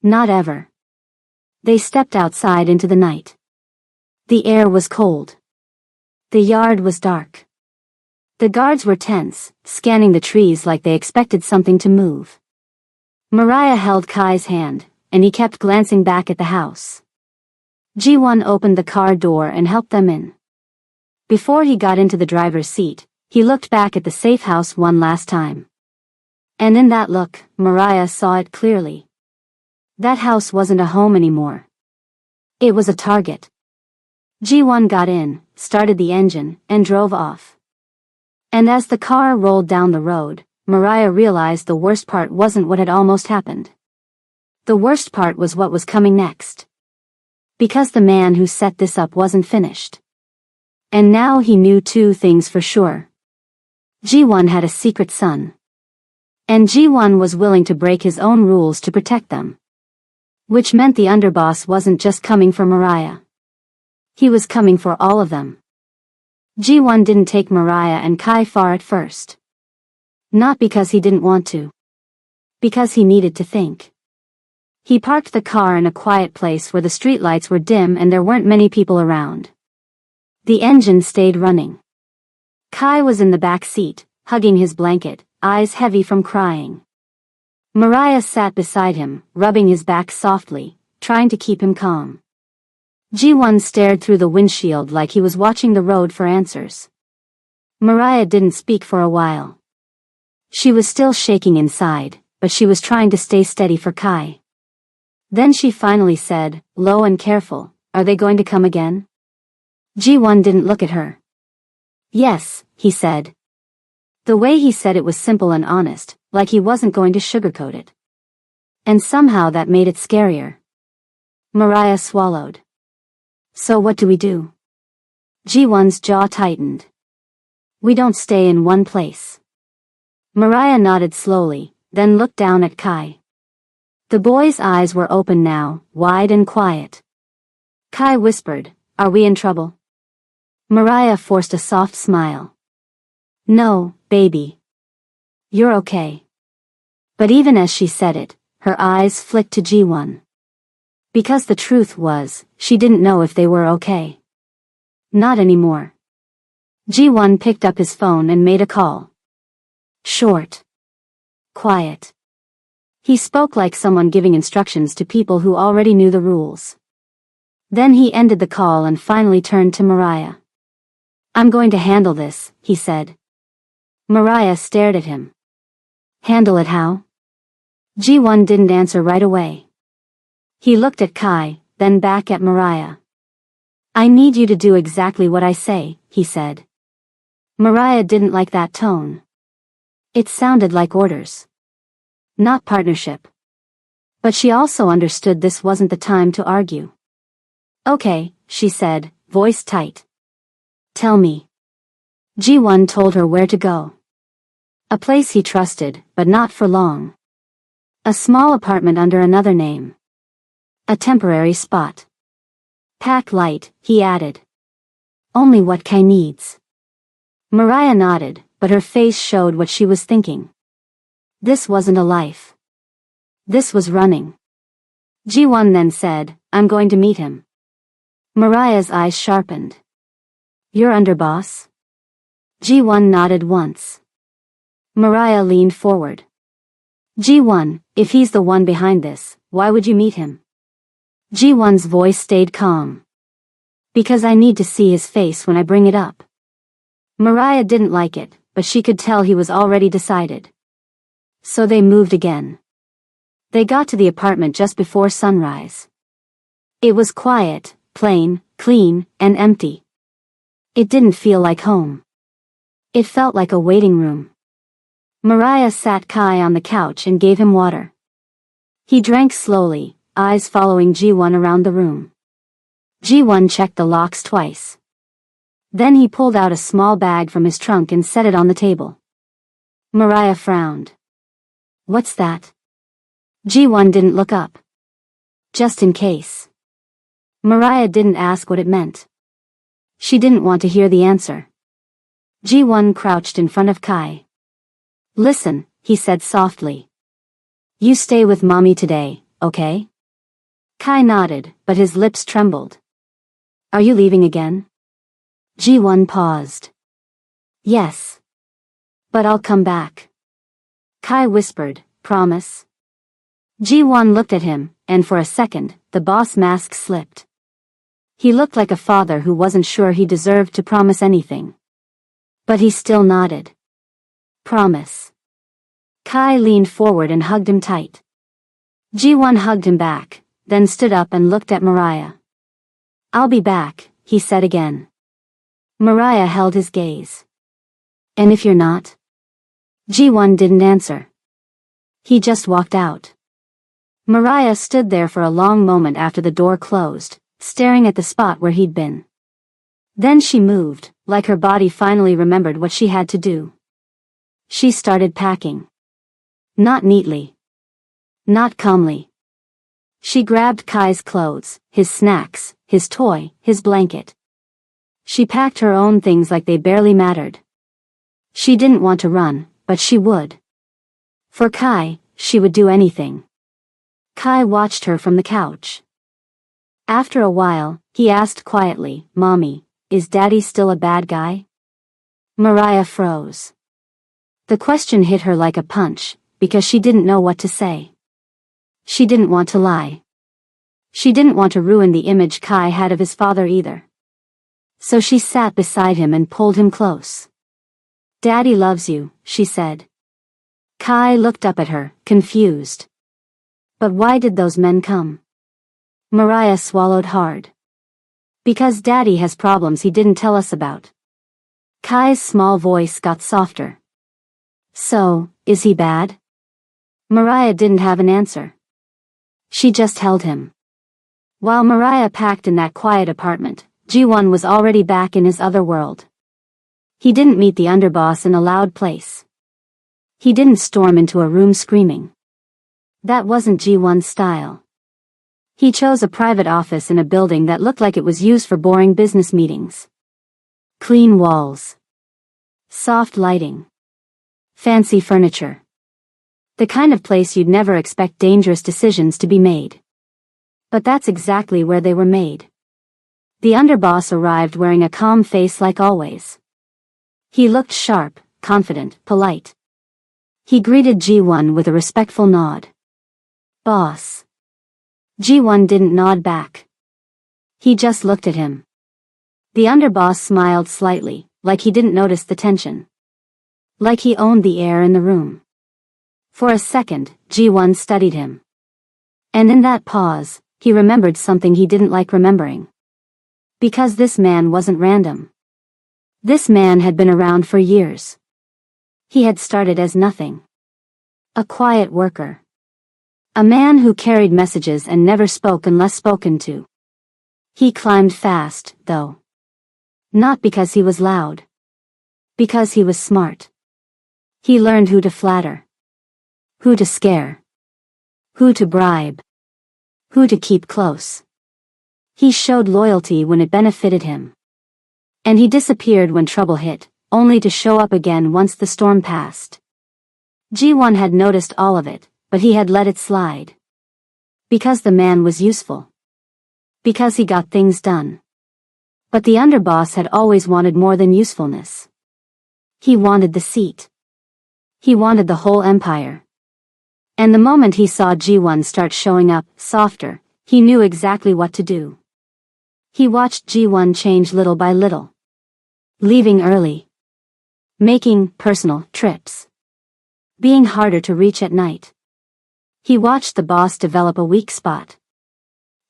Not ever. They stepped outside into the night. The air was cold. The yard was dark. The guards were tense, scanning the trees like they expected something to move. Mariah held Kai's hand, and he kept glancing back at the house. Ji-won opened the car door and helped them in. Before he got into the driver's seat, he looked back at the safe house one last time. And in that look, Mariah saw it clearly. That house wasn't a home anymore. It was a target. Ji-won got in, started the engine, and drove off. And as the car rolled down the road, Mariah realized the worst part wasn't what had almost happened. The worst part was what was coming next. Because the man who set this up wasn't finished. And now he knew two things for sure. Ji-won had a secret son. And Ji-won was willing to break his own rules to protect them. Which meant the underboss wasn't just coming for Mariah. He was coming for all of them. Ji-won didn't take Mariah and Kai far at first. Not because he didn't want to. Because he needed to think. He parked the car in a quiet place where the streetlights were dim and there weren't many people around. The engine stayed running. Kai was in the back seat, hugging his blanket, eyes heavy from crying. Mariah sat beside him, rubbing his back softly, trying to keep him calm. Ji-won stared through the windshield like he was watching the road for answers. Mariah didn't speak for a while. She was still shaking inside, but she was trying to stay steady for Kai. Then she finally said, low and careful, "Are they going to come again?" Ji-won didn't look at her. "Yes," he said. The way he said it was simple and honest, like he wasn't going to sugarcoat it. And somehow that made it scarier. Mariah swallowed. "So what do we do?" Ji-won's jaw tightened. "We don't stay in one place." Mariah nodded slowly, then looked down at Kai. The boy's eyes were open now, wide and quiet. Kai whispered, "Are we in trouble?" Mariah forced a soft smile. "No, baby. You're okay." But even as she said it, her eyes flicked to Ji-won. Because the truth was, she didn't know if they were okay. Not anymore. Ji-won picked up his phone and made a call. Short. Quiet. He spoke like someone giving instructions to people who already knew the rules. Then he ended the call and finally turned to Mariah. "I'm going to handle this," he said. Mariah stared at him. "Handle it how?" Ji-won didn't answer right away. He looked at Kai, then back at Mariah. "I need you to do exactly what I say," he said. Mariah didn't like that tone. It sounded like orders. Not partnership. But she also understood this wasn't the time to argue. "Okay," she said, voice tight. "Tell me." Ji-won told her where to go. A place he trusted, but not for long. A small apartment under another name. A temporary spot. "Pack light," he added. "Only what Kai needs." Mariah nodded, but her face showed what she was thinking. This wasn't a life. This was running. Ji-won then said, "I'm going to meet him." Mariah's eyes sharpened. "You're underboss?" Ji-won nodded once. Mariah leaned forward. "Ji-won, if he's the one behind this, why would you meet him?" Ji-won's voice stayed calm. "Because I need to see his face when I bring it up." Mariah didn't like it, but she could tell he was already decided. So they moved again. They got to the apartment just before sunrise. It was quiet, plain, clean, and empty. It didn't feel like home. It felt like a waiting room. Mariah sat Kai on the couch and gave him water. He drank slowly, eyes following Ji-won around the room. Ji-won checked the locks twice. Then he pulled out a small bag from his trunk and set it on the table. Mariah frowned. "What's that?" Ji-won didn't look up. "Just in case." Mariah didn't ask what it meant. She didn't want to hear the answer. Ji-won crouched in front of Kai. Listen, he said softly. You stay with mommy today, okay? Kai nodded, but his lips trembled. Are you leaving again? Ji-won paused. Yes. But I'll come back. Kai whispered, promise? Ji-won looked at him, and for a second, the boss mask slipped. He looked like a father who wasn't sure he deserved to promise anything. But he still nodded. Promise. Kai leaned forward and hugged him tight. Ji-won hugged him back, then stood up and looked at Mariah. I'll be back, he said again. Mariah held his gaze. And if you're not? Ji-won didn't answer. He just walked out. Mariah stood there for a long moment after the door closed, staring at the spot where he'd been. Then she moved, like her body finally remembered what she had to do. She started packing. Not neatly. Not calmly. She grabbed Kai's clothes, his snacks, his toy, his blanket. She packed her own things like they barely mattered. She didn't want to run, but she would. For Kai, she would do anything. Kai watched her from the couch. After a while, he asked quietly, Mommy, is Daddy still a bad guy? Mariah froze. The question hit her like a punch, because she didn't know what to say. She didn't want to lie. She didn't want to ruin the image Kai had of his father either. So she sat beside him and pulled him close. Daddy loves you, she said. Kai looked up at her, confused. But why did those men come? Mariah swallowed hard. Because Daddy has problems he didn't tell us about. Kai's small voice got softer. So, is he bad? Mariah didn't have an answer. She just held him. While Mariah packed in that quiet apartment, Ji-won was already back in his other world. He didn't meet the underboss in a loud place. He didn't storm into a room screaming. That wasn't Ji-won's style. He chose a private office in a building that looked like it was used for boring business meetings. Clean walls. Soft lighting. Fancy furniture. The kind of place you'd never expect dangerous decisions to be made. But that's exactly where they were made. The underboss arrived wearing a calm face like always. He looked sharp, confident, polite. He greeted Ji-won with a respectful nod. Boss. Ji-won didn't nod back. He just looked at him. The underboss smiled slightly, like he didn't notice the tension. Like he owned the air in the room. For a second, Ji-won studied him. And in that pause, he remembered something he didn't like remembering. Because this man wasn't random. This man had been around for years. He had started as nothing. A quiet worker. A man who carried messages and never spoke unless spoken to. He climbed fast, though. Not because he was loud. Because he was smart. He learned who to flatter. Who to scare. Who to bribe. Who to keep close. He showed loyalty when it benefited him. And he disappeared when trouble hit, only to show up again once the storm passed. Ji-won had noticed all of it, but he had let it slide. Because the man was useful. Because he got things done. But the underboss had always wanted more than usefulness. He wanted the seat. He wanted the whole empire. And the moment he saw Ji-won start showing up, softer, he knew exactly what to do. He watched Ji-won change little by little. Leaving early. Making personal trips. Being harder to reach at night. He watched the boss develop a weak spot.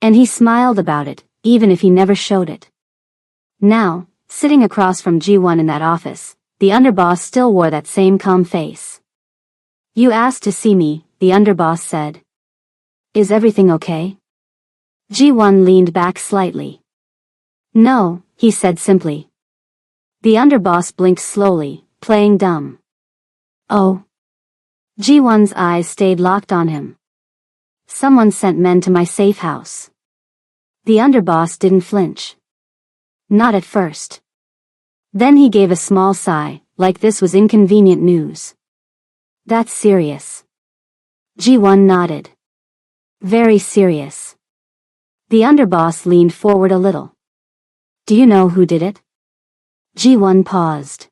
And he smiled about it, even if he never showed it. Now, sitting across from Ji-won in that office, the underboss still wore that same calm face. You asked to see me, the underboss said. Is everything okay? Ji-won leaned back slightly. No, he said simply. The underboss blinked slowly, playing dumb. Oh. Ji-won's eyes stayed locked on him. Someone sent men to my safe house. The underboss didn't flinch. Not at first. Then he gave a small sigh, like this was inconvenient news. That's serious. Ji-won nodded. Very serious. The underboss leaned forward a little. Do you know who did it? Ji-won paused.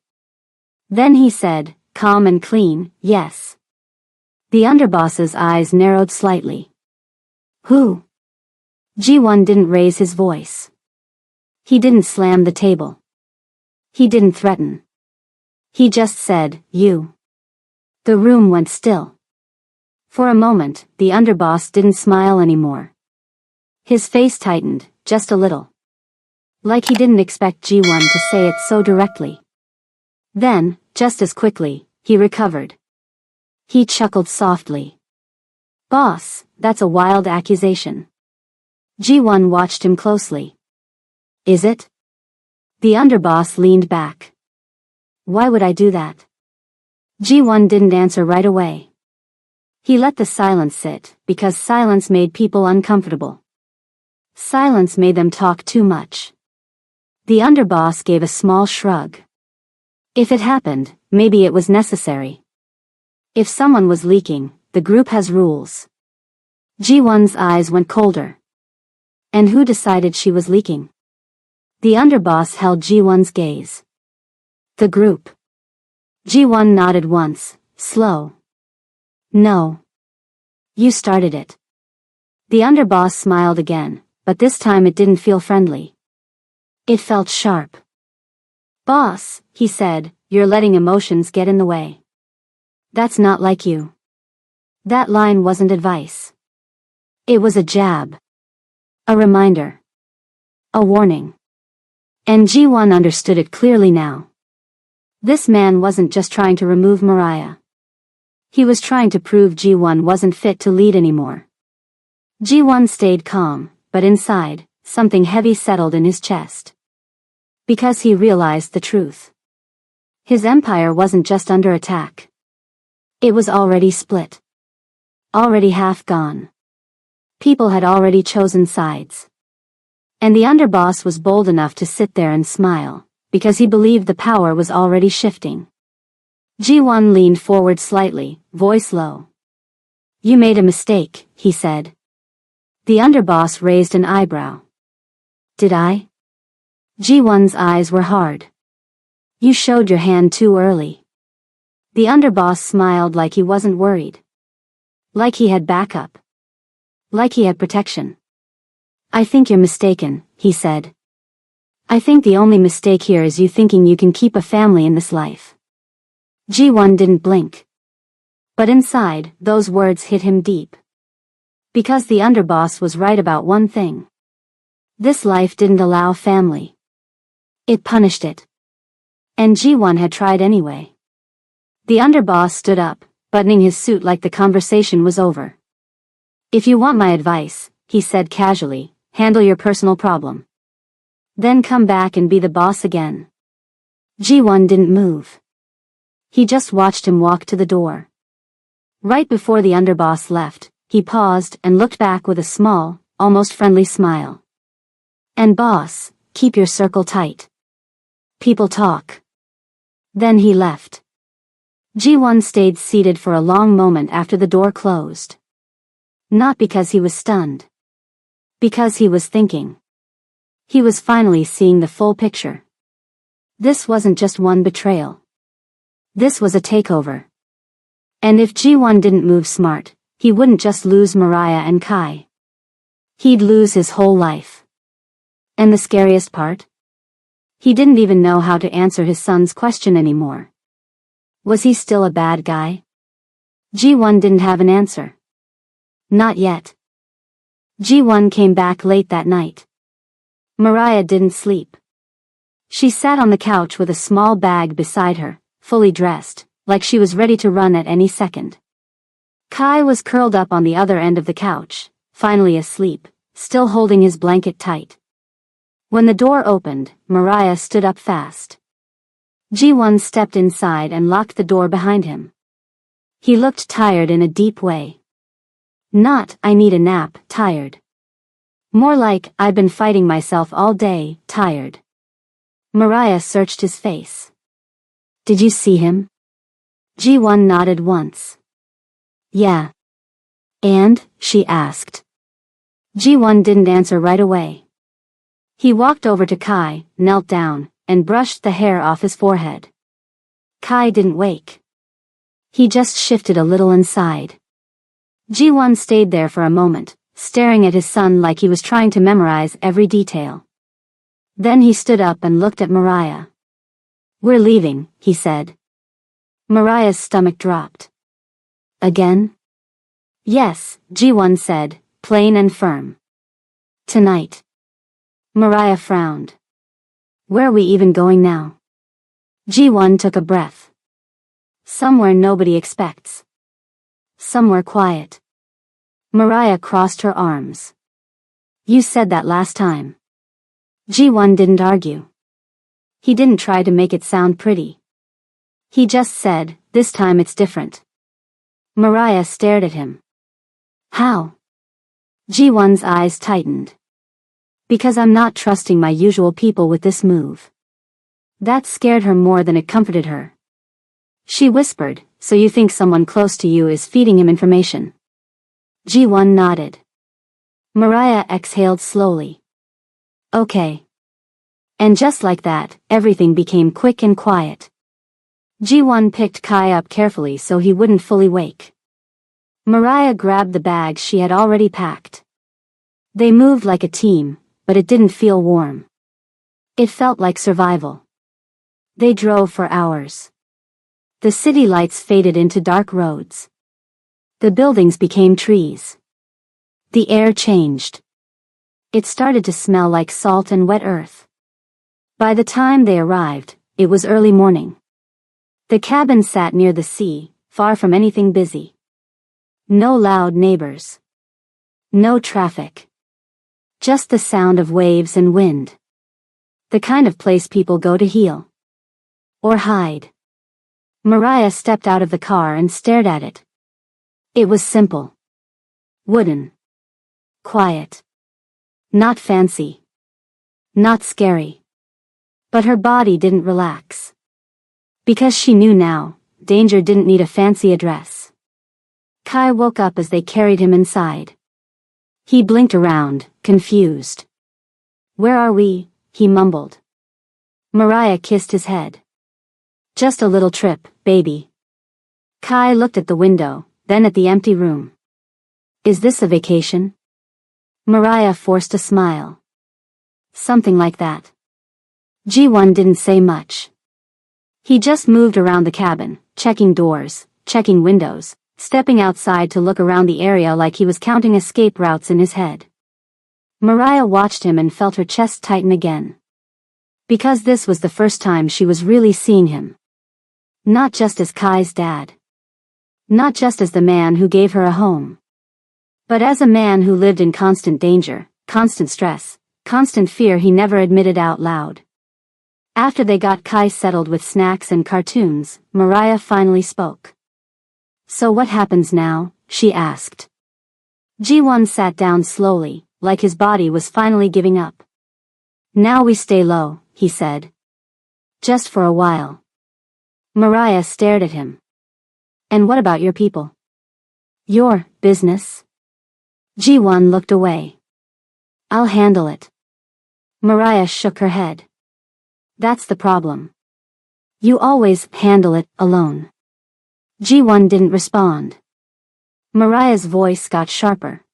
Then he said, calm and clean, yes. The underboss's eyes narrowed slightly. Who? Ji-won didn't raise his voice. He didn't slam the table. He didn't threaten. He just said, you. The room went still. For a moment, the underboss didn't smile anymore. His face tightened, just a little. Like he didn't expect Ji-won to say it so directly. Then, just as quickly, he recovered. He chuckled softly. Boss, that's a wild accusation. Ji-won watched him closely. Is it? The underboss leaned back. Why would I do that? Ji-won didn't answer right away. He let the silence sit, because silence made people uncomfortable. Silence made them talk too much. The underboss gave a small shrug. If it happened, maybe it was necessary. If someone was leaking, the group has rules. Ji-won's eyes went colder. And who decided she was leaking? The underboss held Ji-won's gaze. The group. Ji-won nodded once, slow. No. You started it. The underboss smiled again, but this time it didn't feel friendly. It felt sharp. Boss, he said, you're letting emotions get in the way. That's not like you. That line wasn't advice. It was a jab. A reminder. A warning. And Ji-won understood it clearly now. This man wasn't just trying to remove Mariah. He was trying to prove Ji-won wasn't fit to lead anymore. Ji-won stayed calm, but inside, something heavy settled in his chest. Because he realized the truth. His empire wasn't just under attack. It was already split. Already half gone. People had already chosen sides. And the underboss was bold enough to sit there and smile, because he believed the power was already shifting. Ji-won leaned forward slightly, voice low. You made a mistake, he said. The underboss raised an eyebrow. Did I? Ji-won's eyes were hard. You showed your hand too early. The underboss smiled like he wasn't worried. Like he had backup. Like he had protection. I think you're mistaken, he said. I think the only mistake here is you thinking you can keep a family in this life. Ji-won didn't blink. But inside, those words hit him deep. Because the underboss was right about one thing. This life didn't allow family. It punished it. And Ji-won had tried anyway. The underboss stood up, buttoning his suit like the conversation was over. If you want my advice, he said casually, handle your personal problem. Then come back and be the boss again. Ji-won didn't move. He just watched him walk to the door. Right before the underboss left, he paused and looked back with a small, almost friendly smile. And boss, keep your circle tight. People talk. Then he left. Ji-won stayed seated for a long moment after the door closed. Not because he was stunned. Because he was thinking. He was finally seeing the full picture. This wasn't just one betrayal. This was a takeover. And if Ji-won didn't move smart, he wouldn't just lose Mariah and Kai. He'd lose his whole life. And the scariest part? He didn't even know how to answer his son's question anymore. Was he still a bad guy? Ji-won didn't have an answer. Not yet. Ji-won came back late that night. Mariah didn't sleep. She sat on the couch with a small bag beside her, fully dressed, like she was ready to run at any second. Kai was curled up on the other end of the couch, finally asleep, still holding his blanket tight. When the door opened, Mariah stood up fast. Ji-won stepped inside and locked the door behind him. He looked tired in a deep way. Not, I need a nap, tired. More like, I've been fighting myself all day, tired. Mariah searched his face. Did you see him? Ji-won nodded once. Yeah. And? She asked. Ji-won didn't answer right away. He walked over to Kai, knelt down, and brushed the hair off his forehead. Kai didn't wake. He just shifted a little inside. Ji-won stayed there for a moment, staring at his son like he was trying to memorize every detail. Then he stood up and looked at Mariah. We're leaving, he said. Mariah's stomach dropped. Again? Yes, Ji-won said, plain and firm. Tonight. Mariah frowned. Where are we even going now? Ji-won took a breath. Somewhere nobody expects. Somewhere quiet. Mariah crossed her arms. You said that last time. Ji-won didn't argue. He didn't try to make it sound pretty. He just said, this time it's different. Mariah stared at him. How? Ji-won's eyes tightened. Because I'm not trusting my usual people with this move. That scared her more than it comforted her. She whispered, so you think someone close to you is feeding him information? Ji-won nodded. Mariah exhaled slowly. Okay. And just like that, everything became quick and quiet. Ji-won picked Kai up carefully so he wouldn't fully wake. Mariah grabbed the bags she had already packed. They moved like a team, but it didn't feel warm. It felt like survival. They drove for hours. The city lights faded into dark roads. The buildings became trees. The air changed. It started to smell like salt and wet earth. By the time they arrived, it was early morning. The cabin sat near the sea, far from anything busy. No loud neighbors. No traffic. Just the sound of waves and wind. The kind of place people go to heal. Or hide. Mariah stepped out of the car and stared at it. It was simple. Wooden. Quiet. Not fancy. Not scary. But her body didn't relax. Because she knew now, danger didn't need a fancy address. Kai woke up as they carried him inside. He blinked around, confused. Where are we? He mumbled. Mariah kissed his head. Just a little trip, baby. Kai looked at the window, then at the empty room. Is this a vacation? Mariah forced a smile. Something like that. Ji-won didn't say much. He just moved around the cabin, checking doors, checking windows, stepping outside to look around the area like he was counting escape routes in his head. Mariah watched him and felt her chest tighten again. Because this was the first time she was really seeing him. Not just as Kai's dad. Not just as the man who gave her a home. But as a man who lived in constant danger, constant stress, constant fear he never admitted out loud. After they got Kai settled with snacks and cartoons, Mariah finally spoke. So what happens now? She asked. Ji-won sat down slowly, like his body was finally giving up. Now we stay low, he said. Just for a while. Mariah stared at him. And what about your people? Your business? Ji-won looked away. I'll handle it. Mariah shook her head. That's the problem. You always handle it alone. Ji-won didn't respond. Mariah's voice got sharper.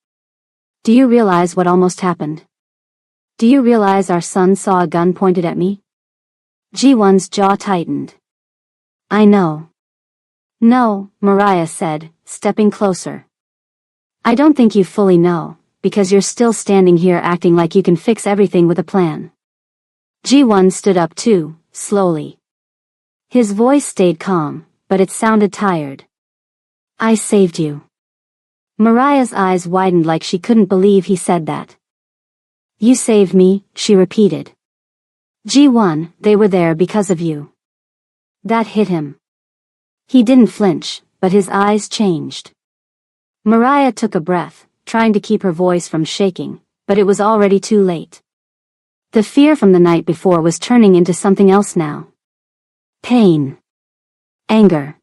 Do you realize what almost happened? Do you realize our son saw a gun pointed at me? Ji-won's jaw tightened. I know. No, Mariah said, stepping closer. I don't think you fully know, because you're still standing here acting like you can fix everything with a plan. Ji-won stood up too, slowly. His voice stayed calm, but it sounded tired. I saved you. Mariah's eyes widened like she couldn't believe he said that. You saved me, she repeated. Ji-won, they were there because of you. That hit him. He didn't flinch, but his eyes changed. Mariah took a breath, trying to keep her voice from shaking, but it was already too late. The fear from the night before was turning into something else now. Pain. Anger.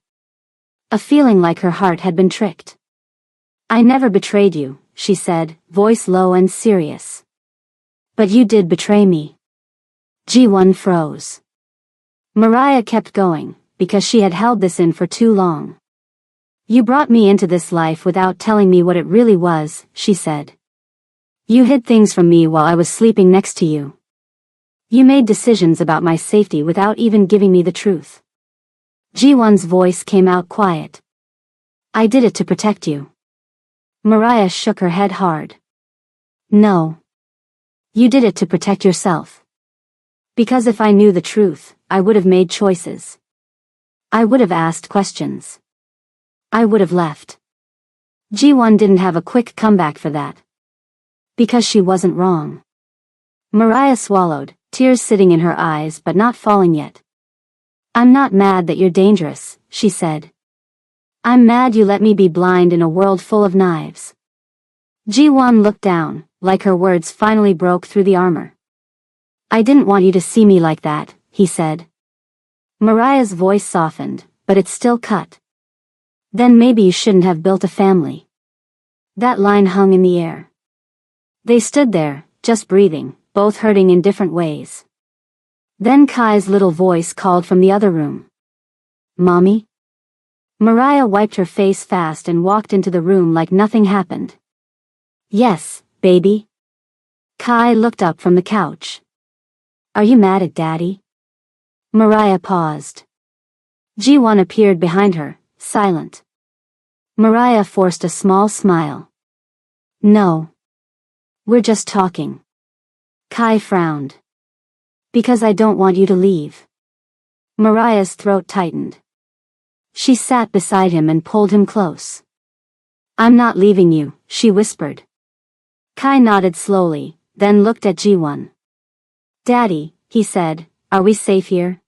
A feeling like her heart had been tricked. I never betrayed you, she said, voice low and serious. But you did betray me. Ji-won froze. Mariah kept going, because she had held this in for too long. You brought me into this life without telling me what it really was, she said. You hid things from me while I was sleeping next to you. You made decisions about my safety without even giving me the truth. Ji-won's voice came out quiet. I did it to protect you. Mariah shook her head hard. No. You did it to protect yourself. Because if I knew the truth, I would have made choices. I would have asked questions. I would have left. Ji-won didn't have a quick comeback for that. Because she wasn't wrong. Mariah swallowed, tears sitting in her eyes but not falling yet. I'm not mad that you're dangerous, she said. I'm mad you let me be blind in a world full of knives. Ji-won looked down, like her words finally broke through the armor. I didn't want you to see me like that, he said. Mariah's voice softened, but it still cut. Then maybe you shouldn't have built a family. That line hung in the air. They stood there, just breathing, both hurting in different ways. Then Kai's little voice called from the other room. Mommy? Mariah wiped her face fast and walked into the room like nothing happened. Yes, baby. Kai looked up from the couch. Are you mad at Daddy? Mariah paused. Ji-won appeared behind her, silent. Mariah forced a small smile. No. We're just talking. Kai frowned. Because I don't want you to leave. Mariah's throat tightened. She sat beside him and pulled him close. I'm not leaving you, she whispered. Kai nodded slowly, then looked at Ji-won. Daddy, he said, are we safe here?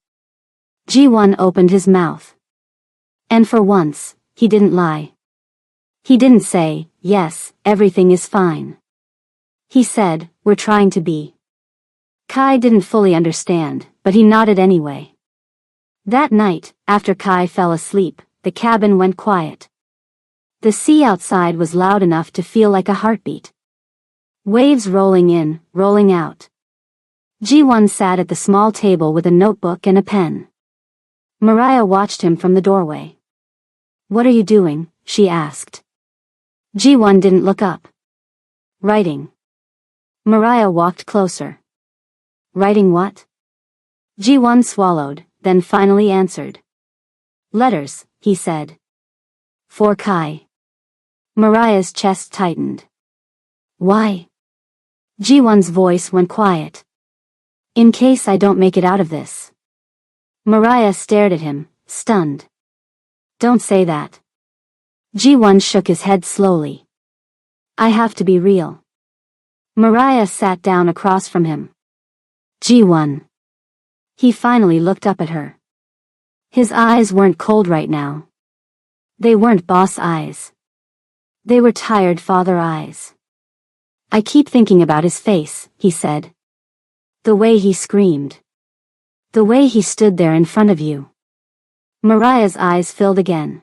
Ji-won opened his mouth. And for once, he didn't lie. He didn't say, yes, everything is fine. He said, we're trying to be. Kai didn't fully understand, but he nodded anyway. That night, after Kai fell asleep, the cabin went quiet. The sea outside was loud enough to feel like a heartbeat. Waves rolling in, rolling out. Ji-won sat at the small table with a notebook and a pen. Mariah watched him from the doorway. What are you doing? She asked. Ji-won didn't look up. Writing. Mariah walked closer. Writing what? Ji-won swallowed, then finally answered. Letters, he said. For Kai. Mariah's chest tightened. Why? Ji-won's voice went quiet. In case I don't make it out of this. Mariah stared at him, stunned. Don't say that. Ji-won shook his head slowly. I have to be real. Mariah sat down across from him. Ji-won. He finally looked up at her. His eyes weren't cold right now. They weren't boss eyes. They were tired father eyes. I keep thinking about his face, he said. The way he screamed. The way he stood there in front of you. Mariah's eyes filled again.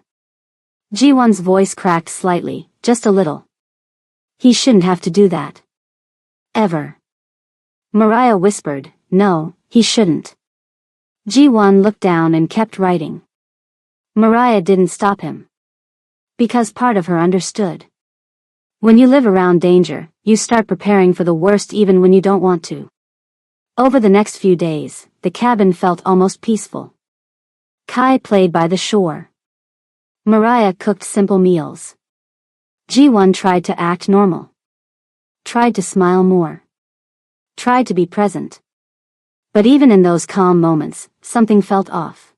Ji-won's voice cracked slightly, just a little. He shouldn't have to do that. Ever. Mariah whispered, no, he shouldn't. Ji-won looked down and kept writing. Mariah didn't stop him. Because part of her understood. When you live around danger, you start preparing for the worst even when you don't want to. Over the next few days, the cabin felt almost peaceful. Kai played by the shore. Mariah cooked simple meals. Ji-won tried to act normal. Tried to smile more. Tried to be present. But even in those calm moments, something felt off.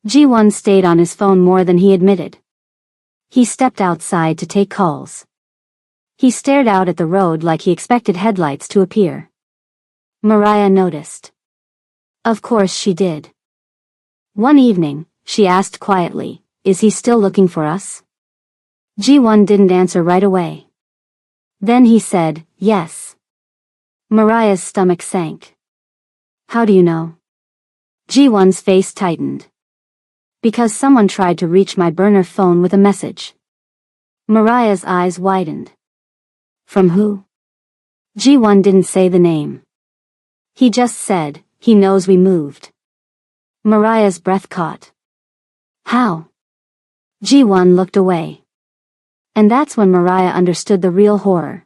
Ji-won stayed on his phone more than he admitted. He stepped outside to take calls. He stared out at the road like he expected headlights to appear. Mariah noticed. Of course she did. One evening, she asked quietly, is he still looking for us? Ji-won didn't answer right away. Then he said, yes. Mariah's stomach sank. How do you know? Ji-won's face tightened. Because someone tried to reach my burner phone with a message. Mariah's eyes widened. From who? Ji-won didn't say the name. He just said, he knows we moved. Mariah's breath caught. How? Ji-won looked away. And that's when Mariah understood the real horror.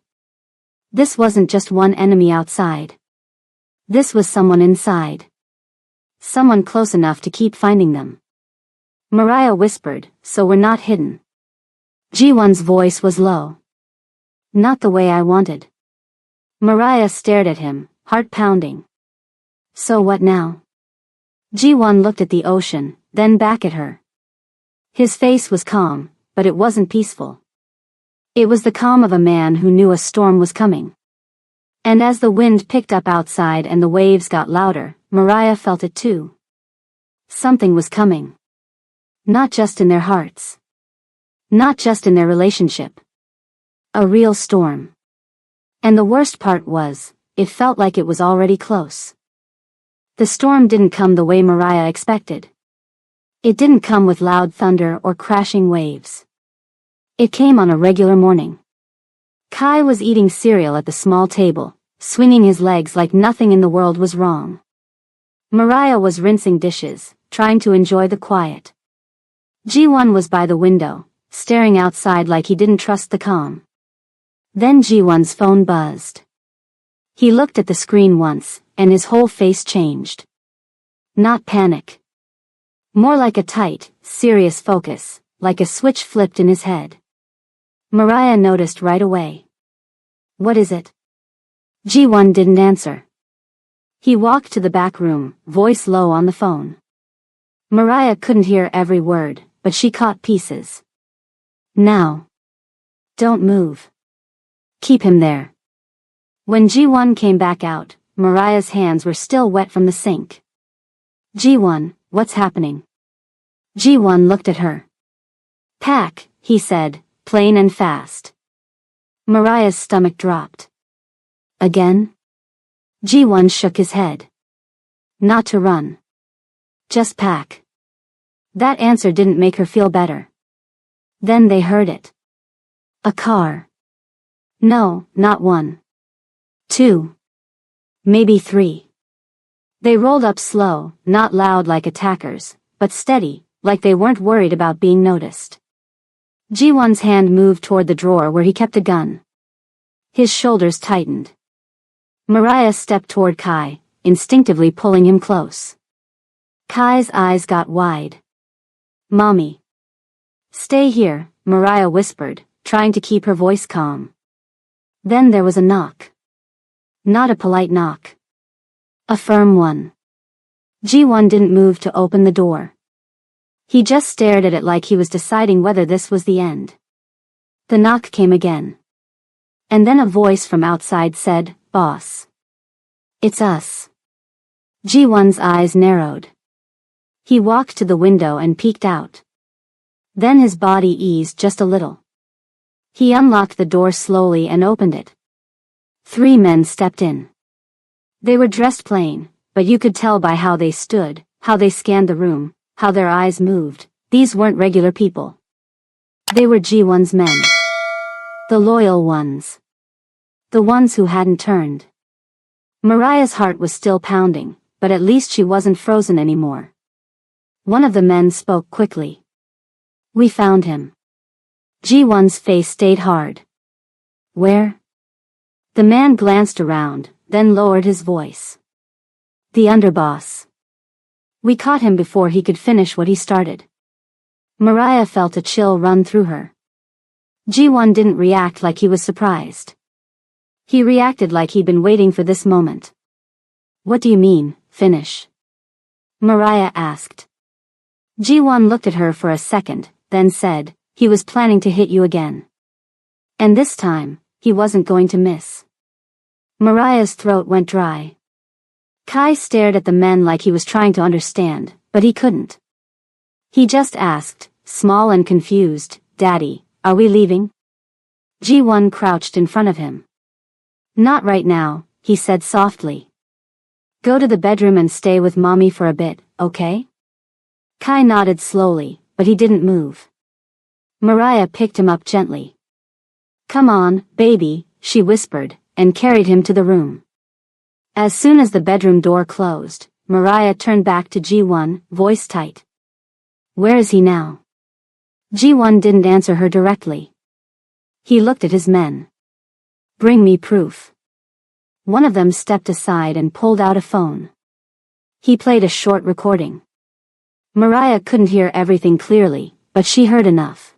This wasn't just one enemy outside. This was someone inside. Someone close enough to keep finding them. Mariah whispered, so we're not hidden. Ji-won's voice was low. Not the way I wanted. Mariah stared at him, heart pounding. So what now? Ji-won looked at the ocean, then back at her. His face was calm, but it wasn't peaceful. It was the calm of a man who knew a storm was coming. And as the wind picked up outside and the waves got louder, Mariah felt it too. Something was coming. Not just in their hearts. Not just in their relationship. A real storm. And the worst part was, it felt like it was already close. The storm didn't come the way Mariah expected. It didn't come with loud thunder or crashing waves. It came on a regular morning. Kai was eating cereal at the small table, swinging his legs like nothing in the world was wrong. Mariah was rinsing dishes, trying to enjoy the quiet. Ji-won was by the window, staring outside like he didn't trust the calm. Then Ji-won's phone buzzed. He looked at the screen once, and his whole face changed. Not panic. More like a tight, serious focus, like a switch flipped in his head. Mariah noticed right away. What is it? Ji-won didn't answer. He walked to the back room, voice low on the phone. Mariah couldn't hear every word, but she caught pieces. Now. Don't move. Keep him there. When Ji-won came back out, Mariah's hands were still wet from the sink. Ji-won, what's happening? Ji-won looked at her. Pack, he said, plain and fast. Mariah's stomach dropped. Again? Ji-won shook his head. Not to run. Just pack. That answer didn't make her feel better. Then they heard it. A car. No, not one. Two. Maybe three. They rolled up slow, not loud like attackers, but steady, like they weren't worried about being noticed. Ji-won's hand moved toward the drawer where he kept a gun. His shoulders tightened. Mariah stepped toward Kai, instinctively pulling him close. Kai's eyes got wide. Mommy. Stay here, Mariah whispered, trying to keep her voice calm. Then there was a knock. Not a polite knock. A firm one. Ji-won didn't move to open the door. He just stared at it like he was deciding whether this was the end. The knock came again. And then a voice from outside said, Boss. It's us. Ji-won's eyes narrowed. He walked to the window and peeked out. Then his body eased just a little. He unlocked the door slowly and opened it. 3 men stepped in. They were dressed plain, but you could tell by how they stood, how they scanned the room, how their eyes moved. These weren't regular people. They were Ji-won's men. The loyal ones. The ones who hadn't turned. Mariah's heart was still pounding, but at least she wasn't frozen anymore. One of the men spoke quickly. We found him. Ji-won's face stayed hard. Where? The man glanced around, then lowered his voice. The underboss. We caught him before he could finish what he started. Mariah felt a chill run through her. Ji-won didn't react like he was surprised. He reacted like he'd been waiting for this moment. What do you mean, finish? Mariah asked. Ji-won looked at her for a second, then said, he was planning to hit you again. And this time, he wasn't going to miss. Mariah's throat went dry. Kai stared at the men like he was trying to understand, but he couldn't. He just asked, small and confused, Daddy, are we leaving? Ji-won crouched in front of him. Not right now, he said softly. Go to the bedroom and stay with mommy for a bit, okay? Kai nodded slowly, but he didn't move. Mariah picked him up gently. Come on, baby, she whispered, and carried him to the room. As soon as the bedroom door closed, Mariah turned back to Ji-won, voice tight. Where is he now? Ji-won didn't answer her directly. He looked at his men. Bring me proof. One of them stepped aside and pulled out a phone. He played a short recording. Mariah couldn't hear everything clearly, but she heard enough.